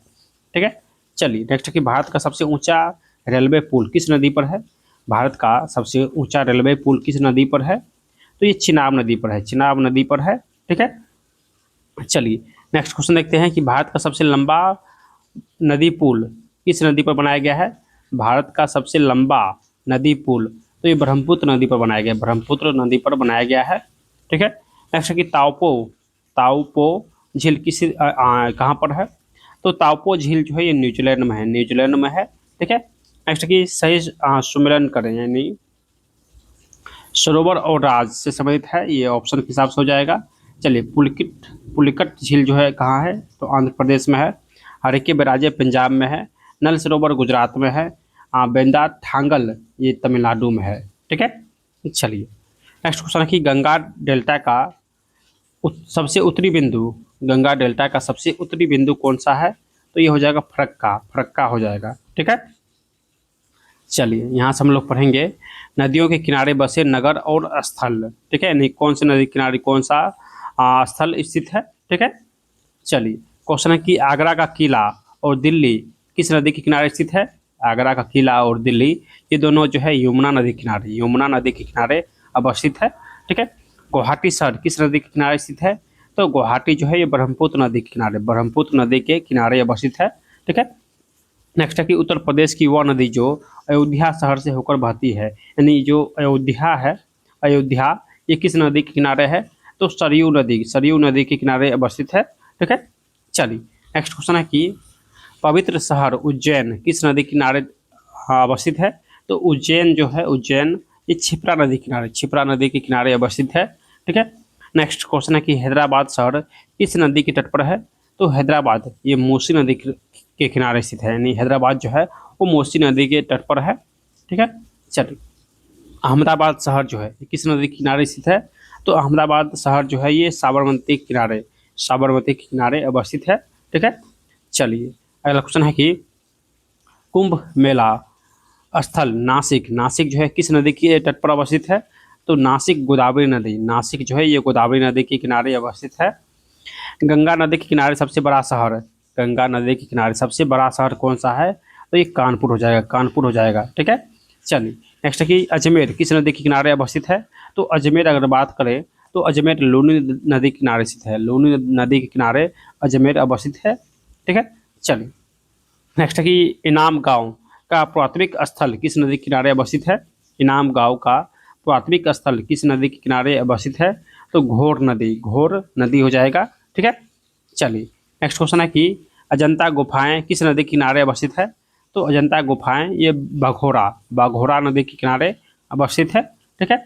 ठीक है, चलिए नेक्स्ट है कि भारत का सबसे ऊंचा रेलवे पुल किस नदी पर है? भारत का सबसे ऊंचा रेलवे पुल किस नदी पर है? तो ये चिनाब नदी पर है, चिनाब नदी पर है। ठीक है, चलिए नेक्स्ट क्वेश्चन देखते हैं कि भारत का सबसे लंबा नदी पुल किस नदी पर बनाया गया है? भारत का सबसे लंबा नदी पुल तो ये ब्रह्मपुत्र नदी पर बनाया गया है, ब्रह्मपुत्र नदी पर बनाया गया है। ठीक है, नेक्स्ट है कि ताओपो, ताओपो झील किस कहाँ पर है? तो ताओपो झील जो है ये न्यूजीलैंड में है, न्यूजीलैंड में है। ठीक है, नेक्स्ट है कि सही सुमिरन करें, यानी सरोवर और राज से संबंधित है, ये ऑप्शन के हिसाब से हो जाएगा। चलिए पुलिकट झील जो है कहाँ है? तो आंध्र प्रदेश में है। हरिके बैराजे पंजाब में है। नल सरोवर गुजरात में है। बेंदा ठांगल ये तमिलनाडु में है। ठीक है, चलिए नेक्स्ट क्वेश्चन है कि गंगा डेल्टा का सबसे उत्तरी बिंदु, गंगा डेल्टा का सबसे उत्तरी बिंदु कौन सा है? तो ये हो जाएगा फरक्का, फरक्का हो जाएगा। ठीक है, चलिए यहाँ से हम लोग पढ़ेंगे नदियों के किनारे बसे नगर और स्थल। ठीक है, नहीं कौन से नदी किनारे कौन सा स्थल स्थित है। ठीक है, चलिए क्वेश्चन है कि आगरा का किला और दिल्ली किस नदी के किनारे स्थित है? आगरा का किला और दिल्ली ये दोनों जो है यमुना नदी के किनारे, यमुना नदी के किनारे अवस्थित है। ठीक है, गुवाहाटी शहर किस नदी के किनारे स्थित है? तो गुवाहाटी जो है ये ब्रह्मपुत्र नदी के किनारे, ब्रह्मपुत्र नदी के किनारे अवस्थित है। ठीक है, नेक्स्ट है कि उत्तर प्रदेश की वह नदी जो अयोध्या शहर से होकर बहती है, यानी जो अयोध्या है, अयोध्या ये किस नदी के किनारे है? तो सरयू नदी, सरयू नदी के किनारे अवस्थित है। ठीक है, चलिए नेक्स्ट क्वेश्चन है कि पवित्र शहर उज्जैन किस नदी किनारे अवस्थित है? तो उज्जैन जो है, उज्जैन ये क्षिप्रा नदी किनारे, क्षिप्रा नदी के किनारे अवस्थित है। ठीक है, नेक्स्ट क्वेश्चन है कि हैदराबाद शहर किस नदी के तट पर है? तो हैदराबाद ये मूसी नदी के किनारे स्थित है, यानी हैदराबाद जो है वो मूसी नदी के तट पर है। ठीक है, चलिए अहमदाबाद शहर जो है किस नदी के किनारे स्थित है? तो अहमदाबाद शहर जो है ये साबरमती के किनारे, साबरमती के किनारे अवस्थित है। ठीक है, चलिए अगला क्वेश्चन है कि कुंभ मेला स्थल नासिक, नासिक जो है किस नदी के तट पर अवस्थित है? तो नासिक गोदावरी नदी, नासिक जो है ये गोदावरी नदी के किनारे अवस्थित है। गंगा नदी के किनारे सबसे बड़ा शहर, गंगा नदी के किनारे सबसे बड़ा शहर कौन सा है? तो ये कानपुर हो जाएगा, कानपुर हो जाएगा। ठीक है, चलिए नेक्स्ट है कि अजमेर किस नदी के किनारे अवस्थित है? तो अजमेर अगर बात करें तो अजमेर लूनी नदी के किनारे स्थित है, लूनी नदी के किनारे अजमेर अवस्थित है। ठीक है, चलिए नेक्स्ट है कि इनाम गांव का प्राथमिक स्थल किस नदी के किनारे अवस्थित है? इनाम गांव का प्राथमिक स्थल किस नदी के किनारे अवस्थित है? तो घोर नदी, घोर नदी हो जाएगा। ठीक है, चलिए नेक्स्ट क्वेश्चन है कि अजंता गुफाएं किस नदी के किनारे अवस्थित है? तो अजंता गुफाएं ये बाघोरा, बाघोरा नदी के किनारे अवस्थित है। ठीक है,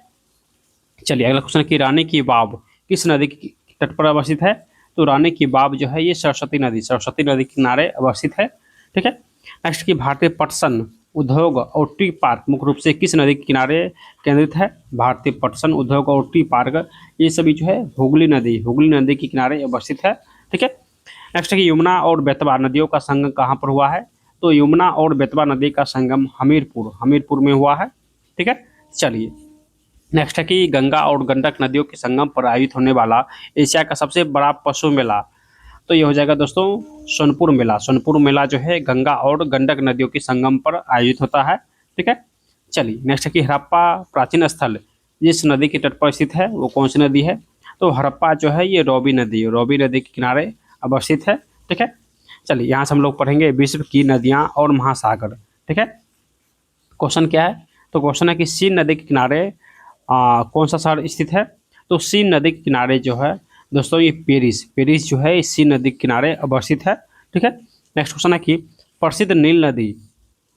चलिए अगला क्वेश्चन है कि रानी की वाव किस नदी के तट पर अवस्थित है? तो रानी की वाव जो है ये सरस्वती नदी, सरस्वती नदी के किनारे अवस्थित है। ठीक है, नेक्स्ट की भारतीय पटसन उद्योग और टी पार्क मुख्य रूप से किस नदी के किनारे केंद्रित है? भारतीय पटसन उद्योग और टी पार्क ये सभी जो है हुगली नदी, हुगली नदी के किनारे अवस्थित है। ठीक है, नेक्स्ट है कि यमुना और बेतवा नदियों का संगम कहाँ पर हुआ है? तो यमुना और बेतवा नदी का संगम हमीरपुर, हमीरपुर में हुआ है। ठीक है, चलिए नेक्स्ट है कि गंगा और गंडक नदियों के संगम पर आयोजित होने वाला एशिया का सबसे बड़ा पशु मेला, तो ये हो जाएगा दोस्तों सोनपुर मेला। सोनपुर मेला जो है गंगा और गंडक नदियों के संगम पर आयोजित होता है। ठीक है, चलिए नेक्स्ट है कि हड़प्पा प्राचीन स्थल जिस नदी के तट पर स्थित है वो कौन सी नदी है? तो हड़प्पा जो है ये रॉबी नदी, रॉबी नदी के किनारे अवस्थित है। ठीक है, चलिए यहाँ से हम लोग पढ़ेंगे विश्व की नदियाँ और महासागर। ठीक है, क्वेश्चन क्या है? तो क्वेश्चन है कि सीन नदी के किनारे कौन सा शहर स्थित है? तो सीन नदी के किनारे जो है दोस्तों ये पेरिस, पेरिस जो है इस सीन नदी के किनारे अवस्थित है। ठीक है, नेक्स्ट क्वेश्चन है कि प्रसिद्ध नील नदी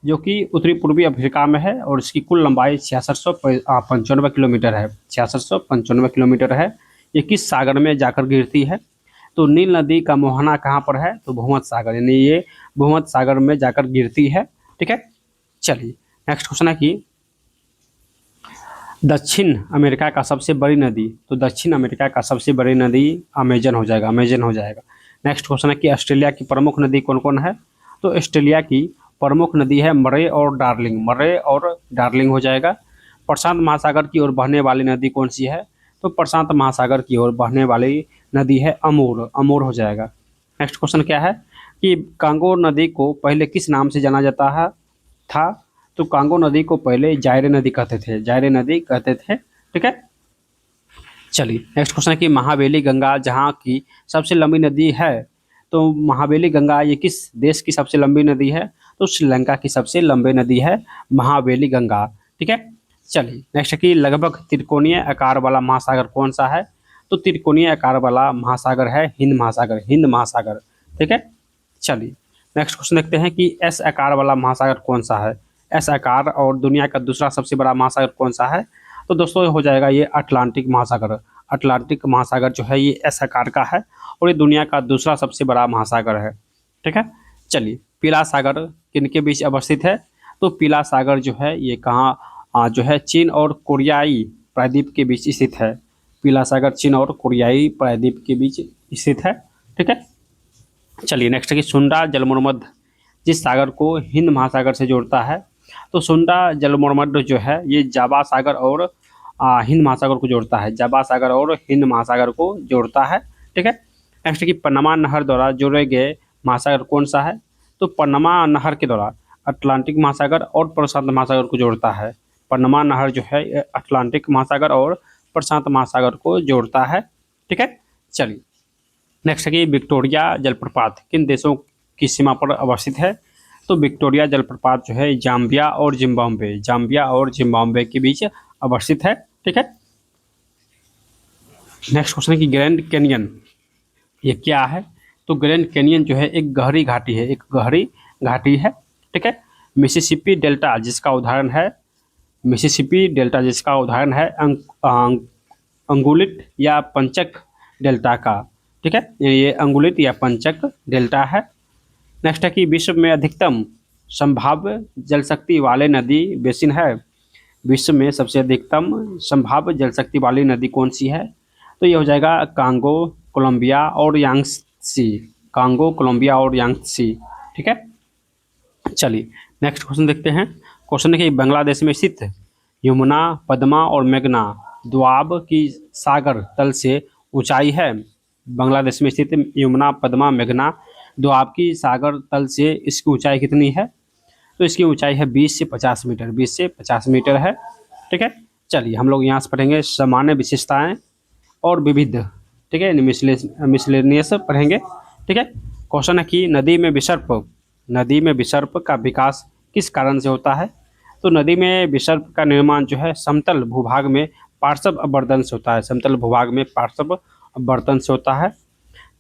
जो कि उत्तरी पूर्वी अफ्रीका में है और इसकी कुल लंबाई 6695 किलोमीटर है, 6695 किलोमीटर है। ये किस सागर में जाकर गिरती है? तो नील नदी का मोहना कहाँ पर है? तो भूमध्य सागर, यानी ये भूमध्य सागर में जाकर गिरती है। ठीक है, चलिए नेक्स्ट क्वेश्चन है कि दक्षिण अमेरिका का सबसे बड़ी नदी, तो दक्षिण अमेरिका का सबसे बड़ी नदी अमेजन हो जाएगा, अमेजन हो जाएगा। नेक्स्ट क्वेश्चन है कि ऑस्ट्रेलिया की प्रमुख नदी कौन कौन है? तो ऑस्ट्रेलिया की प्रमुख नदी है मरे और डार्लिंग, मरे और डार्लिंग हो जाएगा। प्रशांत महासागर की ओर बहने वाली नदी कौन सी है? तो प्रशांत महासागर की ओर बहने वाली नदी है अमूर, अमूर हो जाएगा। नेक्स्ट क्वेश्चन क्या है कि कांगो नदी को पहले किस नाम से जाना जाता है था? तो कांगो नदी को पहले जायरे नदी कहते थे, जायरे नदी कहते थे। ठीक है, चलिए नेक्स्ट क्वेश्चन है कि महावेली गंगा जहाँ की सबसे लंबी नदी है, तो महावेली गंगा ये किस देश की सबसे लंबी नदी है? तो श्रीलंका की सबसे लंबी नदी है महावेली गंगा। ठीक है, चलिए नेक्स्ट है कि लगभग त्रिकोणीय आकार वाला महासागर कौन सा है? तो त्रिकोणीय आकार वाला महासागर है हिंद महासागर, हिंद महासागर। ठीक है, चलिए नेक्स्ट क्वेश्चन देखते हैं कि एस आकार वाला महासागर कौन सा है? एस आकार और दुनिया का दूसरा सबसे बड़ा महासागर कौन सा है? तो दोस्तों हो जाएगा ये अटलांटिक महासागर। अटलांटिक महासागर जो है ये एस आकार का है और ये दुनिया का दूसरा सबसे बड़ा महासागर है। ठीक है, चलिए पीला सागर किनके बीच अवस्थित है? तो पीला सागर जो है ये कहाँ जो है चीन और कोरियाई प्रायद्वीप के बीच स्थित है। पीला सागर चीन और कोरियाई प्रायद्वीप के बीच स्थित है। ठीक है, चलिए नेक्स्ट है कि सुंडा जलमर्मद जिस सागर को हिंद महासागर से जोड़ता है, तो सुंडा जलमर्मद जो है ये जावा सागर और हिंद महासागर को जोड़ता है, जावा सागर और हिंद महासागर को जोड़ता है। ठीक है, नेक्स्ट कि पन्नमा नहर द्वारा जोड़े गए महासागर कौन सा है? तो पन्नमा नहर के द्वारा अटलांटिक महासागर और प्रशांत महासागर को जोड़ता है। पन्नमा नहर जो है अटलांटिक महासागर और प्रशांत महासागर को जोड़ता है। ठीक है, चलिए नेक्स्ट है कि विक्टोरिया जलप्रपात किन देशों की सीमा पर अवस्थित है? तो विक्टोरिया जलप्रपात जो है जाम्बिया और जिम्बाब्वे, जाम्बिया और जिम्बाब्वे के बीच अवस्थित है। ठीक है, नेक्स्ट क्वेश्चन है कि ग्रैंड कैनियन ये क्या है? तो ग्रैंड कैनियन जो है एक गहरी घाटी है, एक गहरी घाटी है। ठीक है, मिसिसिपी डेल्टा जिसका उदाहरण है, मिसिसिपी डेल्टा जिसका उदाहरण है अंगुलिट या पंचक डेल्टा का। ठीक है, ये अंगुलित या पंचक डेल्टा है। नेक्स्ट है कि विश्व में अधिकतम संभाव्य जल शक्ति वाले नदी बेसिन है। विश्व में सबसे अधिकतम संभाव्य जल शक्ति वाली नदी कौन सी है? तो ये हो जाएगा कांगो, कोलंबिया और यांगत्सी, कांगो, कोलंबिया और यांगत्सी। ठीक है, चलिए नेक्स्ट क्वेश्चन देखते हैं। क्वेश्चन है कि बांग्लादेश में स्थित यमुना, पद्मा और मेघना दोआब की सागर तल से ऊंचाई है। बांग्लादेश में स्थित यमुना, पद्मा, मेघना दोआब की सागर तल से इसकी ऊंचाई कितनी है? तो इसकी ऊंचाई है 20 से 50 मीटर, 20 से 50 मीटर है। ठीक है, चलिए हम लोग यहाँ से पढ़ेंगे सामान्य विशेषताएं और विविध। ठीक है, मिसलेनियस पढ़ेंगे। ठीक है, क्वेश्चन है कि नदी में विसर्प का विकास किस कारण से होता है? तो नदी में विसर्प का निर्माण जो है समतल भूभाग में पार्श्व अपवर्तन से होता है, समतल भूभाग में पार्श्व अपवर्तन से होता है।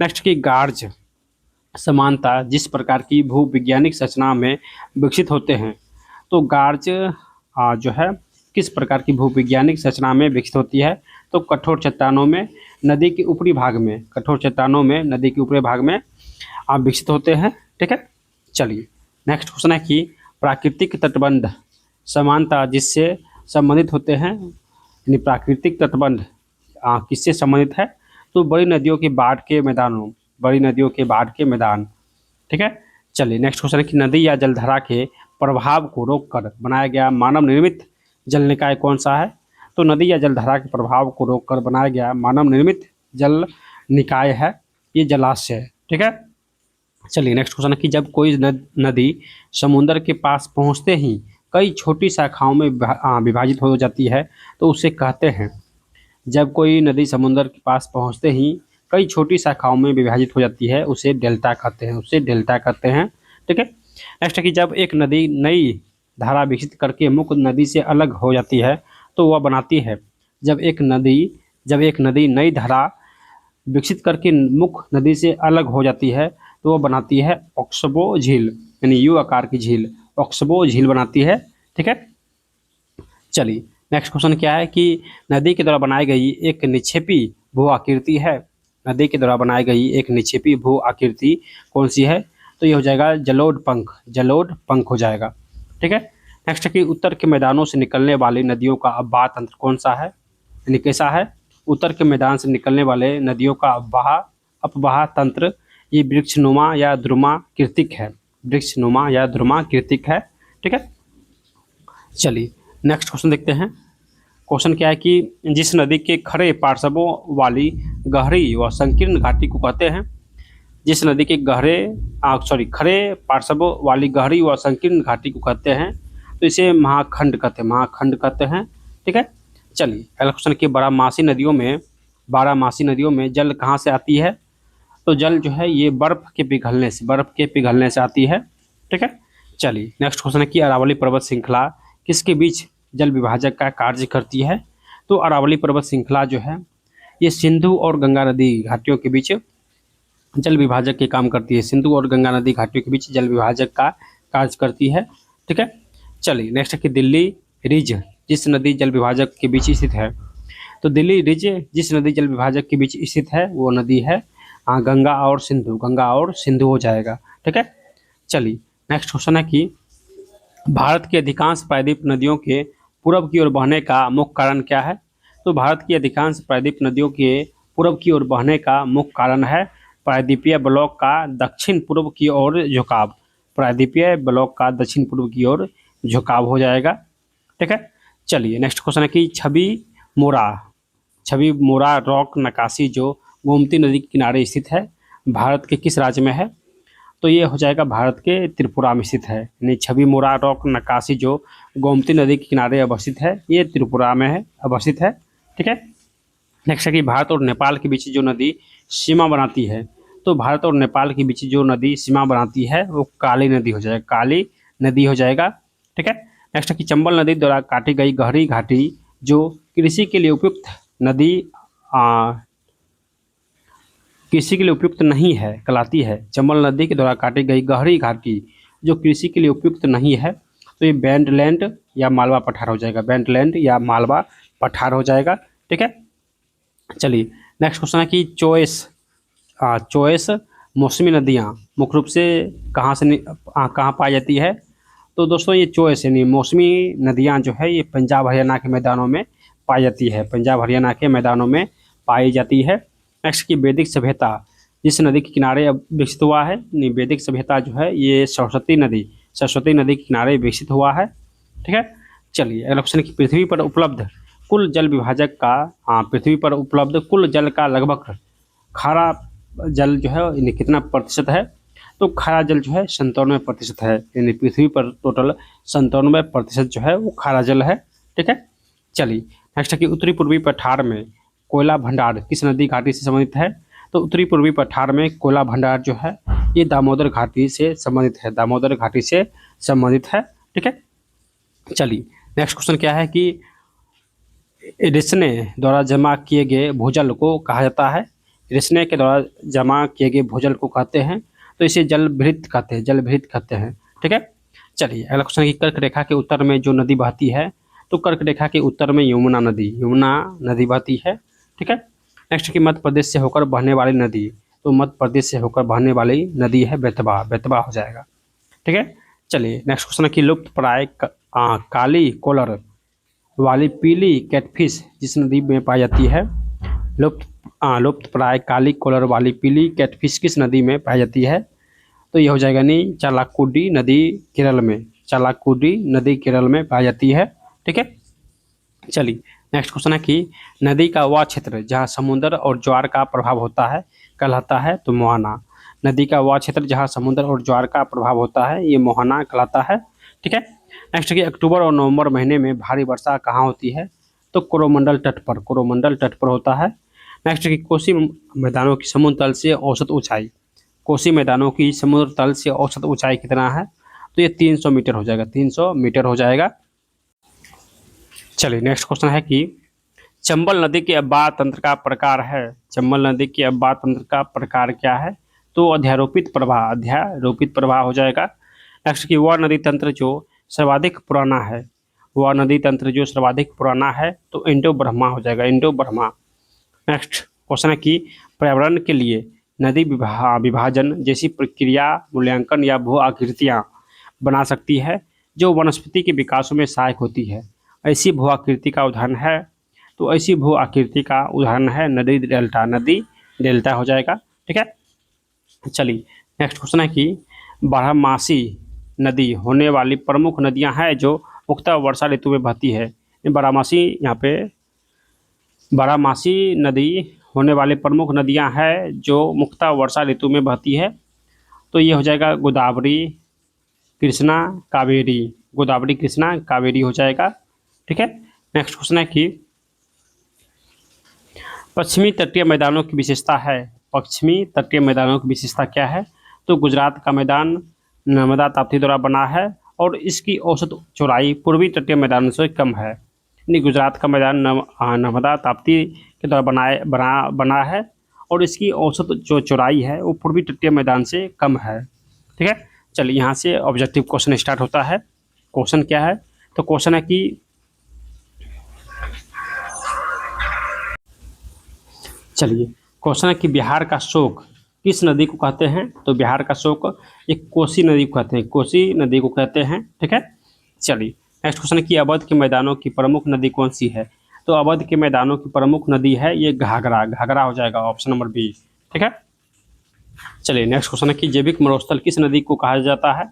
नेक्स्ट की गार्ज समानता जिस प्रकार की भूविज्ञानिक संरचना में विकसित होते हैं, तो गार्ज जो है किस प्रकार की भूविज्ञानिक संरचना में विकसित होती है? तो कठोर चट्टानों में नदी के ऊपरी भाग में, कठोर चट्टानों में नदी के ऊपरी भाग में विकसित होते हैं। ठीक है, चलिए नेक्स्ट क्वेश्चन है कि प्राकृतिक तटबंध समानता जिससे संबंधित होते हैं, यानी प्राकृतिक तटबंध किससे संबंधित है? तो बड़ी नदियों के बाढ़ के मैदानों, बड़ी नदियों के बाढ़ के मैदान। ठीक है, चलिए नेक्स्ट क्वेश्चन है कि नदी या जलधारा के प्रभाव को रोककर बनाया गया मानव निर्मित जल निकाय कौन सा है? तो नदी या जलधारा के प्रभाव को रोककर बनाया गया मानव निर्मित जल निकाय है ये जलाशय है। ठीक है, चलिए नेक्स्ट क्वेश्चन है कि जब कोई नदी समुद्र के पास पहुंचते ही कई छोटी शाखाओं में विभाजित हो जाती है तो उसे कहते हैं, जब कोई नदी समुद्र के पास पहुंचते ही कई छोटी शाखाओं में विभाजित हो जाती है उसे डेल्टा कहते हैं, उसे डेल्टा कहते हैं। ठीक है, नेक्स्ट है कि जब एक नदी नई धारा विकसित करके मुख्य नदी से अलग हो जाती है तो वह बनाती है, जब एक नदी नई धारा विकसित करके मुख्य नदी से अलग हो जाती है तो वह बनाती है ऑक्सबो झील, यानी यू आकार की झील, ऑक्सबो झील बनाती है। ठीक है, चलिए नेक्स्ट क्वेश्चन क्या है कि नदी के द्वारा बनाई गई एक निक्षेपी भू आकृति है, नदी के द्वारा बनाई गई एक निक्षेपी भू आकृति कौन सी है? तो ये हो जाएगा जलोढ़ पंख हो जाएगा। ठीक है। नेक्स्ट है कि उत्तर के मैदानों से निकलने वाली नदियों का अपवाह तंत्र कौन सा है, यानी कैसा है? उत्तर के मैदान से निकलने वाले नदियों का अपवाह तंत्र ये वृक्षनुमा या ध्रुमा कृतिक है, वृक्षनुमा या ध्रुमा कृतिक है। ठीक है। चलिए नेक्स्ट क्वेश्चन देखते हैं। क्वेश्चन क्या है कि जिस नदी के खड़े पार्श्वों वाली गहरी व संकीर्ण घाटी को कहते हैं, जिस नदी के खड़े पार्श्वों वाली गहरी व संकीर्ण घाटी को कहते हैं, तो इसे महाखंड कहते हैं। ठीक है। चलिए अगला क्वेश्चन कि बारहमासी नदियों में जल कहाँ से आती है? तो जल जो है ये बर्फ के पिघलने से आती है। ठीक है। चलिए नेक्स्ट क्वेश्चन है कि अरावली पर्वत श्रृंखला किसके बीच जल विभाजक का कार्य करती है? तो अरावली पर्वत श्रृंखला जो है ये सिंधु और गंगा नदी घाटियों के बीच जल विभाजक के काम करती है, सिंधु और गंगा नदी घाटियों के बीच जल विभाजक का कार्य करती है। ठीक है। चलिए नेक्स्ट है कि दिल्ली रिज जिस नदी जल विभाजक के बीच स्थित है, तो दिल्ली रिज जिस नदी जल विभाजक के बीच स्थित है वो नदी है गंगा और सिंधु हो जाएगा। ठीक है। चलिए नेक्स्ट क्वेश्चन है कि भारत की अधिकांश प्रायद्वीप नदियों के पूर्व की ओर बहने का मुख्य कारण क्या है? तो भारत की अधिकांश प्रायद्वीप नदियों के पूर्व की ओर बहने का मुख्य कारण है प्रायद्वीपीय ब्लॉक का दक्षिण पूर्व की ओर झुकाव, प्रायद्वीपीय ब्लॉक का दक्षिण पूर्व की ओर झुकाव हो जाएगा। ठीक है। चलिए नेक्स्ट क्वेश्चन है कि छवि मोरा रॉक नक्काशी जो गोमती नदी के किनारे स्थित है, भारत के किस राज्य में है? तो ये हो जाएगा भारत के त्रिपुरा में स्थित है, यानी छवि मोरा रॉक नक्काशी जो गोमती नदी के किनारे अवस्थित है ये त्रिपुरा में अवस्थित है। ठीक है। नेक्स्ट है कि भारत और नेपाल के बीच जो नदी सीमा बनाती है, तो भारत और नेपाल के बीच जो नदी सीमा बनाती है वो काली नदी हो जाएगा। ठीक है। नेक्स्ट है कि चंबल नदी द्वारा काटी गई गहरी घाटी जो कृषि के लिए उपयुक्त नहीं है कहलाती है। चंबल नदी के द्वारा काटी गई गहरी घाटी जो कृषि के लिए उपयुक्त नहीं है, तो ये बैंडलैंड या मालवा पठार हो जाएगा। ठीक है। चलिए नेक्स्ट क्वेश्चन है कि चौएस मौसमी नदियाँ मुख्य रूप से कहाँ पाई जाती है? तो दोस्तों ये चौएस यानी मौसमी नदियाँ जो है ये पंजाब हरियाणा के मैदानों में पाई जाती है। नेक्स्ट की वैदिक सभ्यता जिस नदी के किनारे अब विकसित हुआ है, वैदिक सभ्यता जो है ये सरस्वती नदी के किनारे विकसित हुआ है। ठीक है। चलिए अगला क्वेश्चन कि पृथ्वी पर उपलब्ध कुल जल का लगभग खारा जल जो है कितना प्रतिशत है? तो खारा जल जो है 97% है, यानी पृथ्वी पर टोटल 97% जो है वो खारा जल है। ठीक है। चलिए नेक्स्ट है कि उत्तरी पूर्वी पठार में कोयला भंडार किस नदी घाटी से संबंधित है? तो उत्तरी पूर्वी पठार में कोयला भंडार जो है ये दामोदर घाटी से संबंधित है। ठीक है। चलिए नेक्स्ट क्वेश्चन क्या है कि रिस्ने द्वारा जमा किए गए भूजल को कहा जाता है? रिस्ने के द्वारा जमा किए गए भूजल को कहते हैं, तो इसे जलभृत कहते हैं। ठीक है। चलिए अगला क्वेश्चन कि कर्क रेखा के उत्तर में जो नदी बहती है, तो कर्क रेखा के उत्तर में यमुना नदी बहती है। ठीक है। नेक्स्ट कि मध्य प्रदेश से होकर बहने वाली नदी, तो मध्य प्रदेश से होकर बहने वाली नदी है बेतवा हो जाएगा। ठीक है। चलिए नेक्स्ट क्वेश्चन है कि लुप्तप्राय काली कोलर वाली पीली कैटफिश जिस नदी में पाई जाती है, लुप्तप्राय काली कोलर वाली पीली कैटफिश किस नदी में पाई जाती है? तो ये हो जाएगा नहीं चालाकुडी नदी केरल में पाई जाती है। ठीक है। चलिए नेक्स्ट क्वेश्चन है कि नदी का वह क्षेत्र जहाँ समुद्र और ज्वार का प्रभाव होता है कहलाता है, तो मोहाना। नदी का वह क्षेत्र जहाँ समुद्र और ज्वार का प्रभाव होता है ये मोहाना कहलाता है। ठीक है। नेक्स्ट कि अक्टूबर और नवंबर महीने में भारी वर्षा कहाँ होती है? तो कोरोमंडल तट पर होता है। नेक्स्ट कि कोसी मैदानों की समुद्र तल से औसत ऊंचाई कितना है? तो ये 300 मीटर हो जाएगा। चलिए नेक्स्ट क्वेश्चन है कि चंबल नदी के अपवाह तंत्र का प्रकार क्या है? तो अध्यारोपित प्रवाह हो जाएगा। नेक्स्ट कि वह नदी तंत्र जो सर्वाधिक पुराना है, तो इंडो ब्रह्मा हो जाएगा। नेक्स्ट क्वेश्चन है कि पर्यावरण के लिए नदी विभाजन जैसी प्रक्रिया मूल्यांकन या भू आकृतियाँ बना सकती है जो वनस्पति के विकास में सहायक होती है। ऐसी भू आकृति का उदाहरण है, तो ऐसी भू आकृति का उदाहरण है नदी डेल्टा हो जाएगा। ठीक है, चलिए नेक्स्ट क्वेश्चन है कि बारहमासी नदी होने वाली प्रमुख नदियां हैं जो मुख्यतः वर्षा ऋतु में बहती है। बारहमासी, यहाँ पे बारहमासी नदी होने वाली प्रमुख नदियां हैं जो मुख्यतः वर्षा ऋतु में बहती है, तो ये हो जाएगा गोदावरी, कृष्णा, कावेरी। गोदावरी, कृष्णा, कावेरी हो जाएगा। ठीक है, नेक्स्ट क्वेश्चन है कि पश्चिमी तटीय मैदानों की विशेषता है। पश्चिमी तटीय मैदानों की विशेषता क्या है? तो गुजरात का मैदान नर्मदा ताप्ती द्वारा बना है और इसकी औसत चौड़ाई पूर्वी तटीय मैदानों से कम है। यानी गुजरात का मैदान नर्मदा ताप्ती के द्वारा बना है और इसकी औसत जो चौड़ाई है वो पूर्वी तटीय मैदान से कम है। ठीक है, चलिए यहाँ से ऑब्जेक्टिव क्वेश्चन स्टार्ट होता है। क्वेश्चन क्या है? तो क्वेश्चन है कि चलिए क्वेश्चन है कि बिहार का शोक किस नदी को कहते हैं? तो बिहार का शोक एक कोसी नदी को कहते हैं, कोसी नदी को कहते हैं। ठीक है, चलिए नेक्स्ट क्वेश्चन है कि अवध के मैदानों की प्रमुख नदी कौन सी है? तो अवध के मैदानों की प्रमुख नदी है ये घाघरा हो जाएगा, ऑप्शन नंबर बी। ठीक है, चलिए नेक्स्ट क्वेश्चन है कि जैविक मरुस्थल किस नदी को कहा जाता है?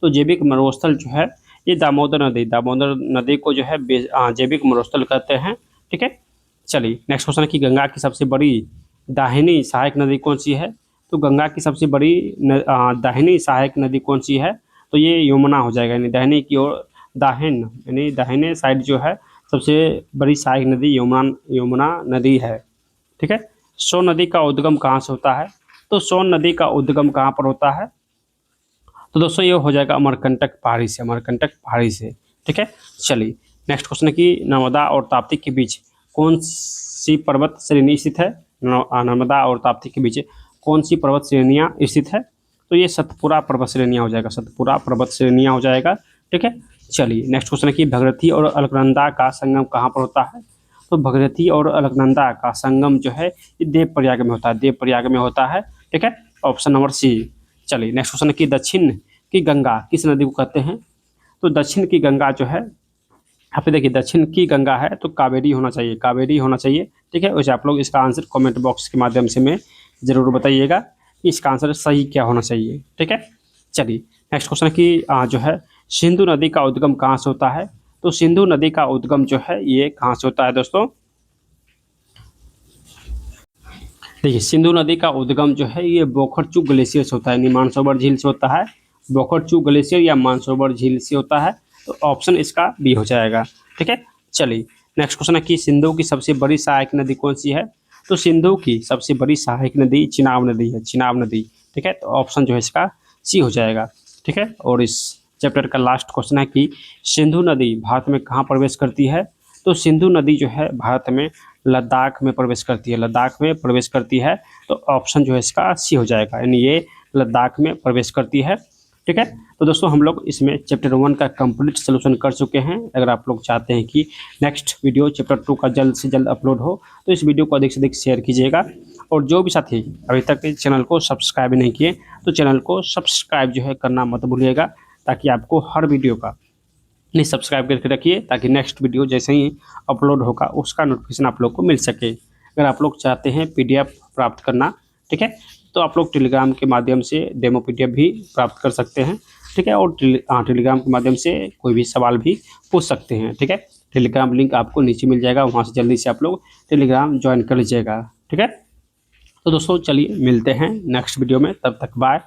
तो जैविक मरुस्थल जो है ये दामोदर नदी को जो है जैविक मरुस्थल कहते हैं। ठीक है, चलिए नेक्स्ट क्वेश्चन है कि गंगा की सबसे बड़ी दाहिनी सहायक नदी कौन सी है? तो गंगा की सबसे बड़ी दाहिनी सहायक नदी कौन सी है? तो ये यमुना हो जाएगा, यानी दाहिनी की ओर यानी दाहिने साइड जो है सबसे बड़ी सहायक नदी यमुना नदी है। ठीक है, सोन नदी का उद्गम कहाँ से होता है? तो सोन नदी का उद्गम कहाँ पर होता है? तो दोस्तों ये हो जाएगा अमरकंटक पहाड़ी से। ठीक है, चलिए नेक्स्ट क्वेश्चन है कि नर्मदा और ताप्ती के बीच कौन सी पर्वत श्रेणी स्थित है? नर्मदा और ताप्ती के बीच कौन सी पर्वत श्रेणियाँ स्थित है? तो ये सतपुरा पर्वत श्रेणियाँ हो जाएगा। ठीक है, चलिए नेक्स्ट क्वेश्चन है कि भगीरथी और अलकनंदा का संगम कहाँ पर होता है? तो भगीरथी और अलकनंदा का संगम जो है ये देवप्रयाग में होता है। ठीक है, ऑप्शन नंबर सी। चलिए नेक्स्ट क्वेश्चन है कि दक्षिण की गंगा किस नदी को कहते हैं? तो दक्षिण की गंगा जो है, यहाँ पे देखिए दक्षिण की गंगा है तो कावेरी होना चाहिए। ठीक है, वैसे आप लोग इसका आंसर कमेंट बॉक्स के माध्यम से में ज़रूर बताइएगा कि इसका आंसर सही क्या होना चाहिए। ठीक है, चलिए नेक्स्ट क्वेश्चन है कि जो है सिंधु नदी का उद्गम कहाँ से होता है? तो सिंधु नदी का उद्गम जो है ये कहाँ से होता है दोस्तों? देखिए सिंधु नदी का उद्गम जो है ये बोखरचू ग्लेशियर से होता है, यानी मानसरोवर झील से होता है। बोखरचू ग्लेशियर या मानसरोवर झील से होता है, तो ऑप्शन इसका बी हो जाएगा। ठीक है, चलिए नेक्स्ट क्वेश्चन है कि सिंधु की सबसे बड़ी सहायक नदी कौन सी है? तो सिंधु की सबसे बड़ी सहायक नदी चिनाब नदी। ठीक है, तो ऑप्शन जो है इसका सी हो जाएगा। ठीक है, और इस चैप्टर का लास्ट क्वेश्चन है कि सिंधु नदी भारत में कहाँ प्रवेश करती है? तो सिंधु नदी जो है भारत में लद्दाख में प्रवेश करती है, तो ऑप्शन जो है इसका सी हो जाएगा, यानी ये लद्दाख में प्रवेश करती है। ठीक है, तो दोस्तों हम लोग इसमें चैप्टर 1 का कंप्लीट सोल्यूशन कर चुके हैं। अगर आप लोग चाहते हैं कि नेक्स्ट वीडियो चैप्टर 2 का जल्द से जल्द अपलोड हो तो इस वीडियो को अधिक से अधिक शेयर कीजिएगा, और जो भी साथी अभी तक चैनल को सब्सक्राइब नहीं किए तो चैनल को सब्सक्राइब जो है करना मत भूलिएगा, ताकि आपको हर वीडियो का नहीं सब्सक्राइब करके रखिए, ताकि नेक्स्ट वीडियो जैसे ही अपलोड होगा उसका नोटिफिकेशन आप लोग को मिल सके। अगर आप लोग चाहते हैं PDF प्राप्त करना, ठीक है, तो आप लोग टेलीग्राम के माध्यम से डेमो PDF भी प्राप्त कर सकते हैं। ठीक है, और टेलीग्राम के माध्यम से कोई भी सवाल भी पूछ सकते हैं। ठीक है, टेलीग्राम लिंक आपको नीचे मिल जाएगा, वहाँ से जल्दी से आप लोग टेलीग्राम ज्वाइन कर लीजिएगा। ठीक है, तो दोस्तों चलिए मिलते हैं नेक्स्ट वीडियो में, तब तक बाय।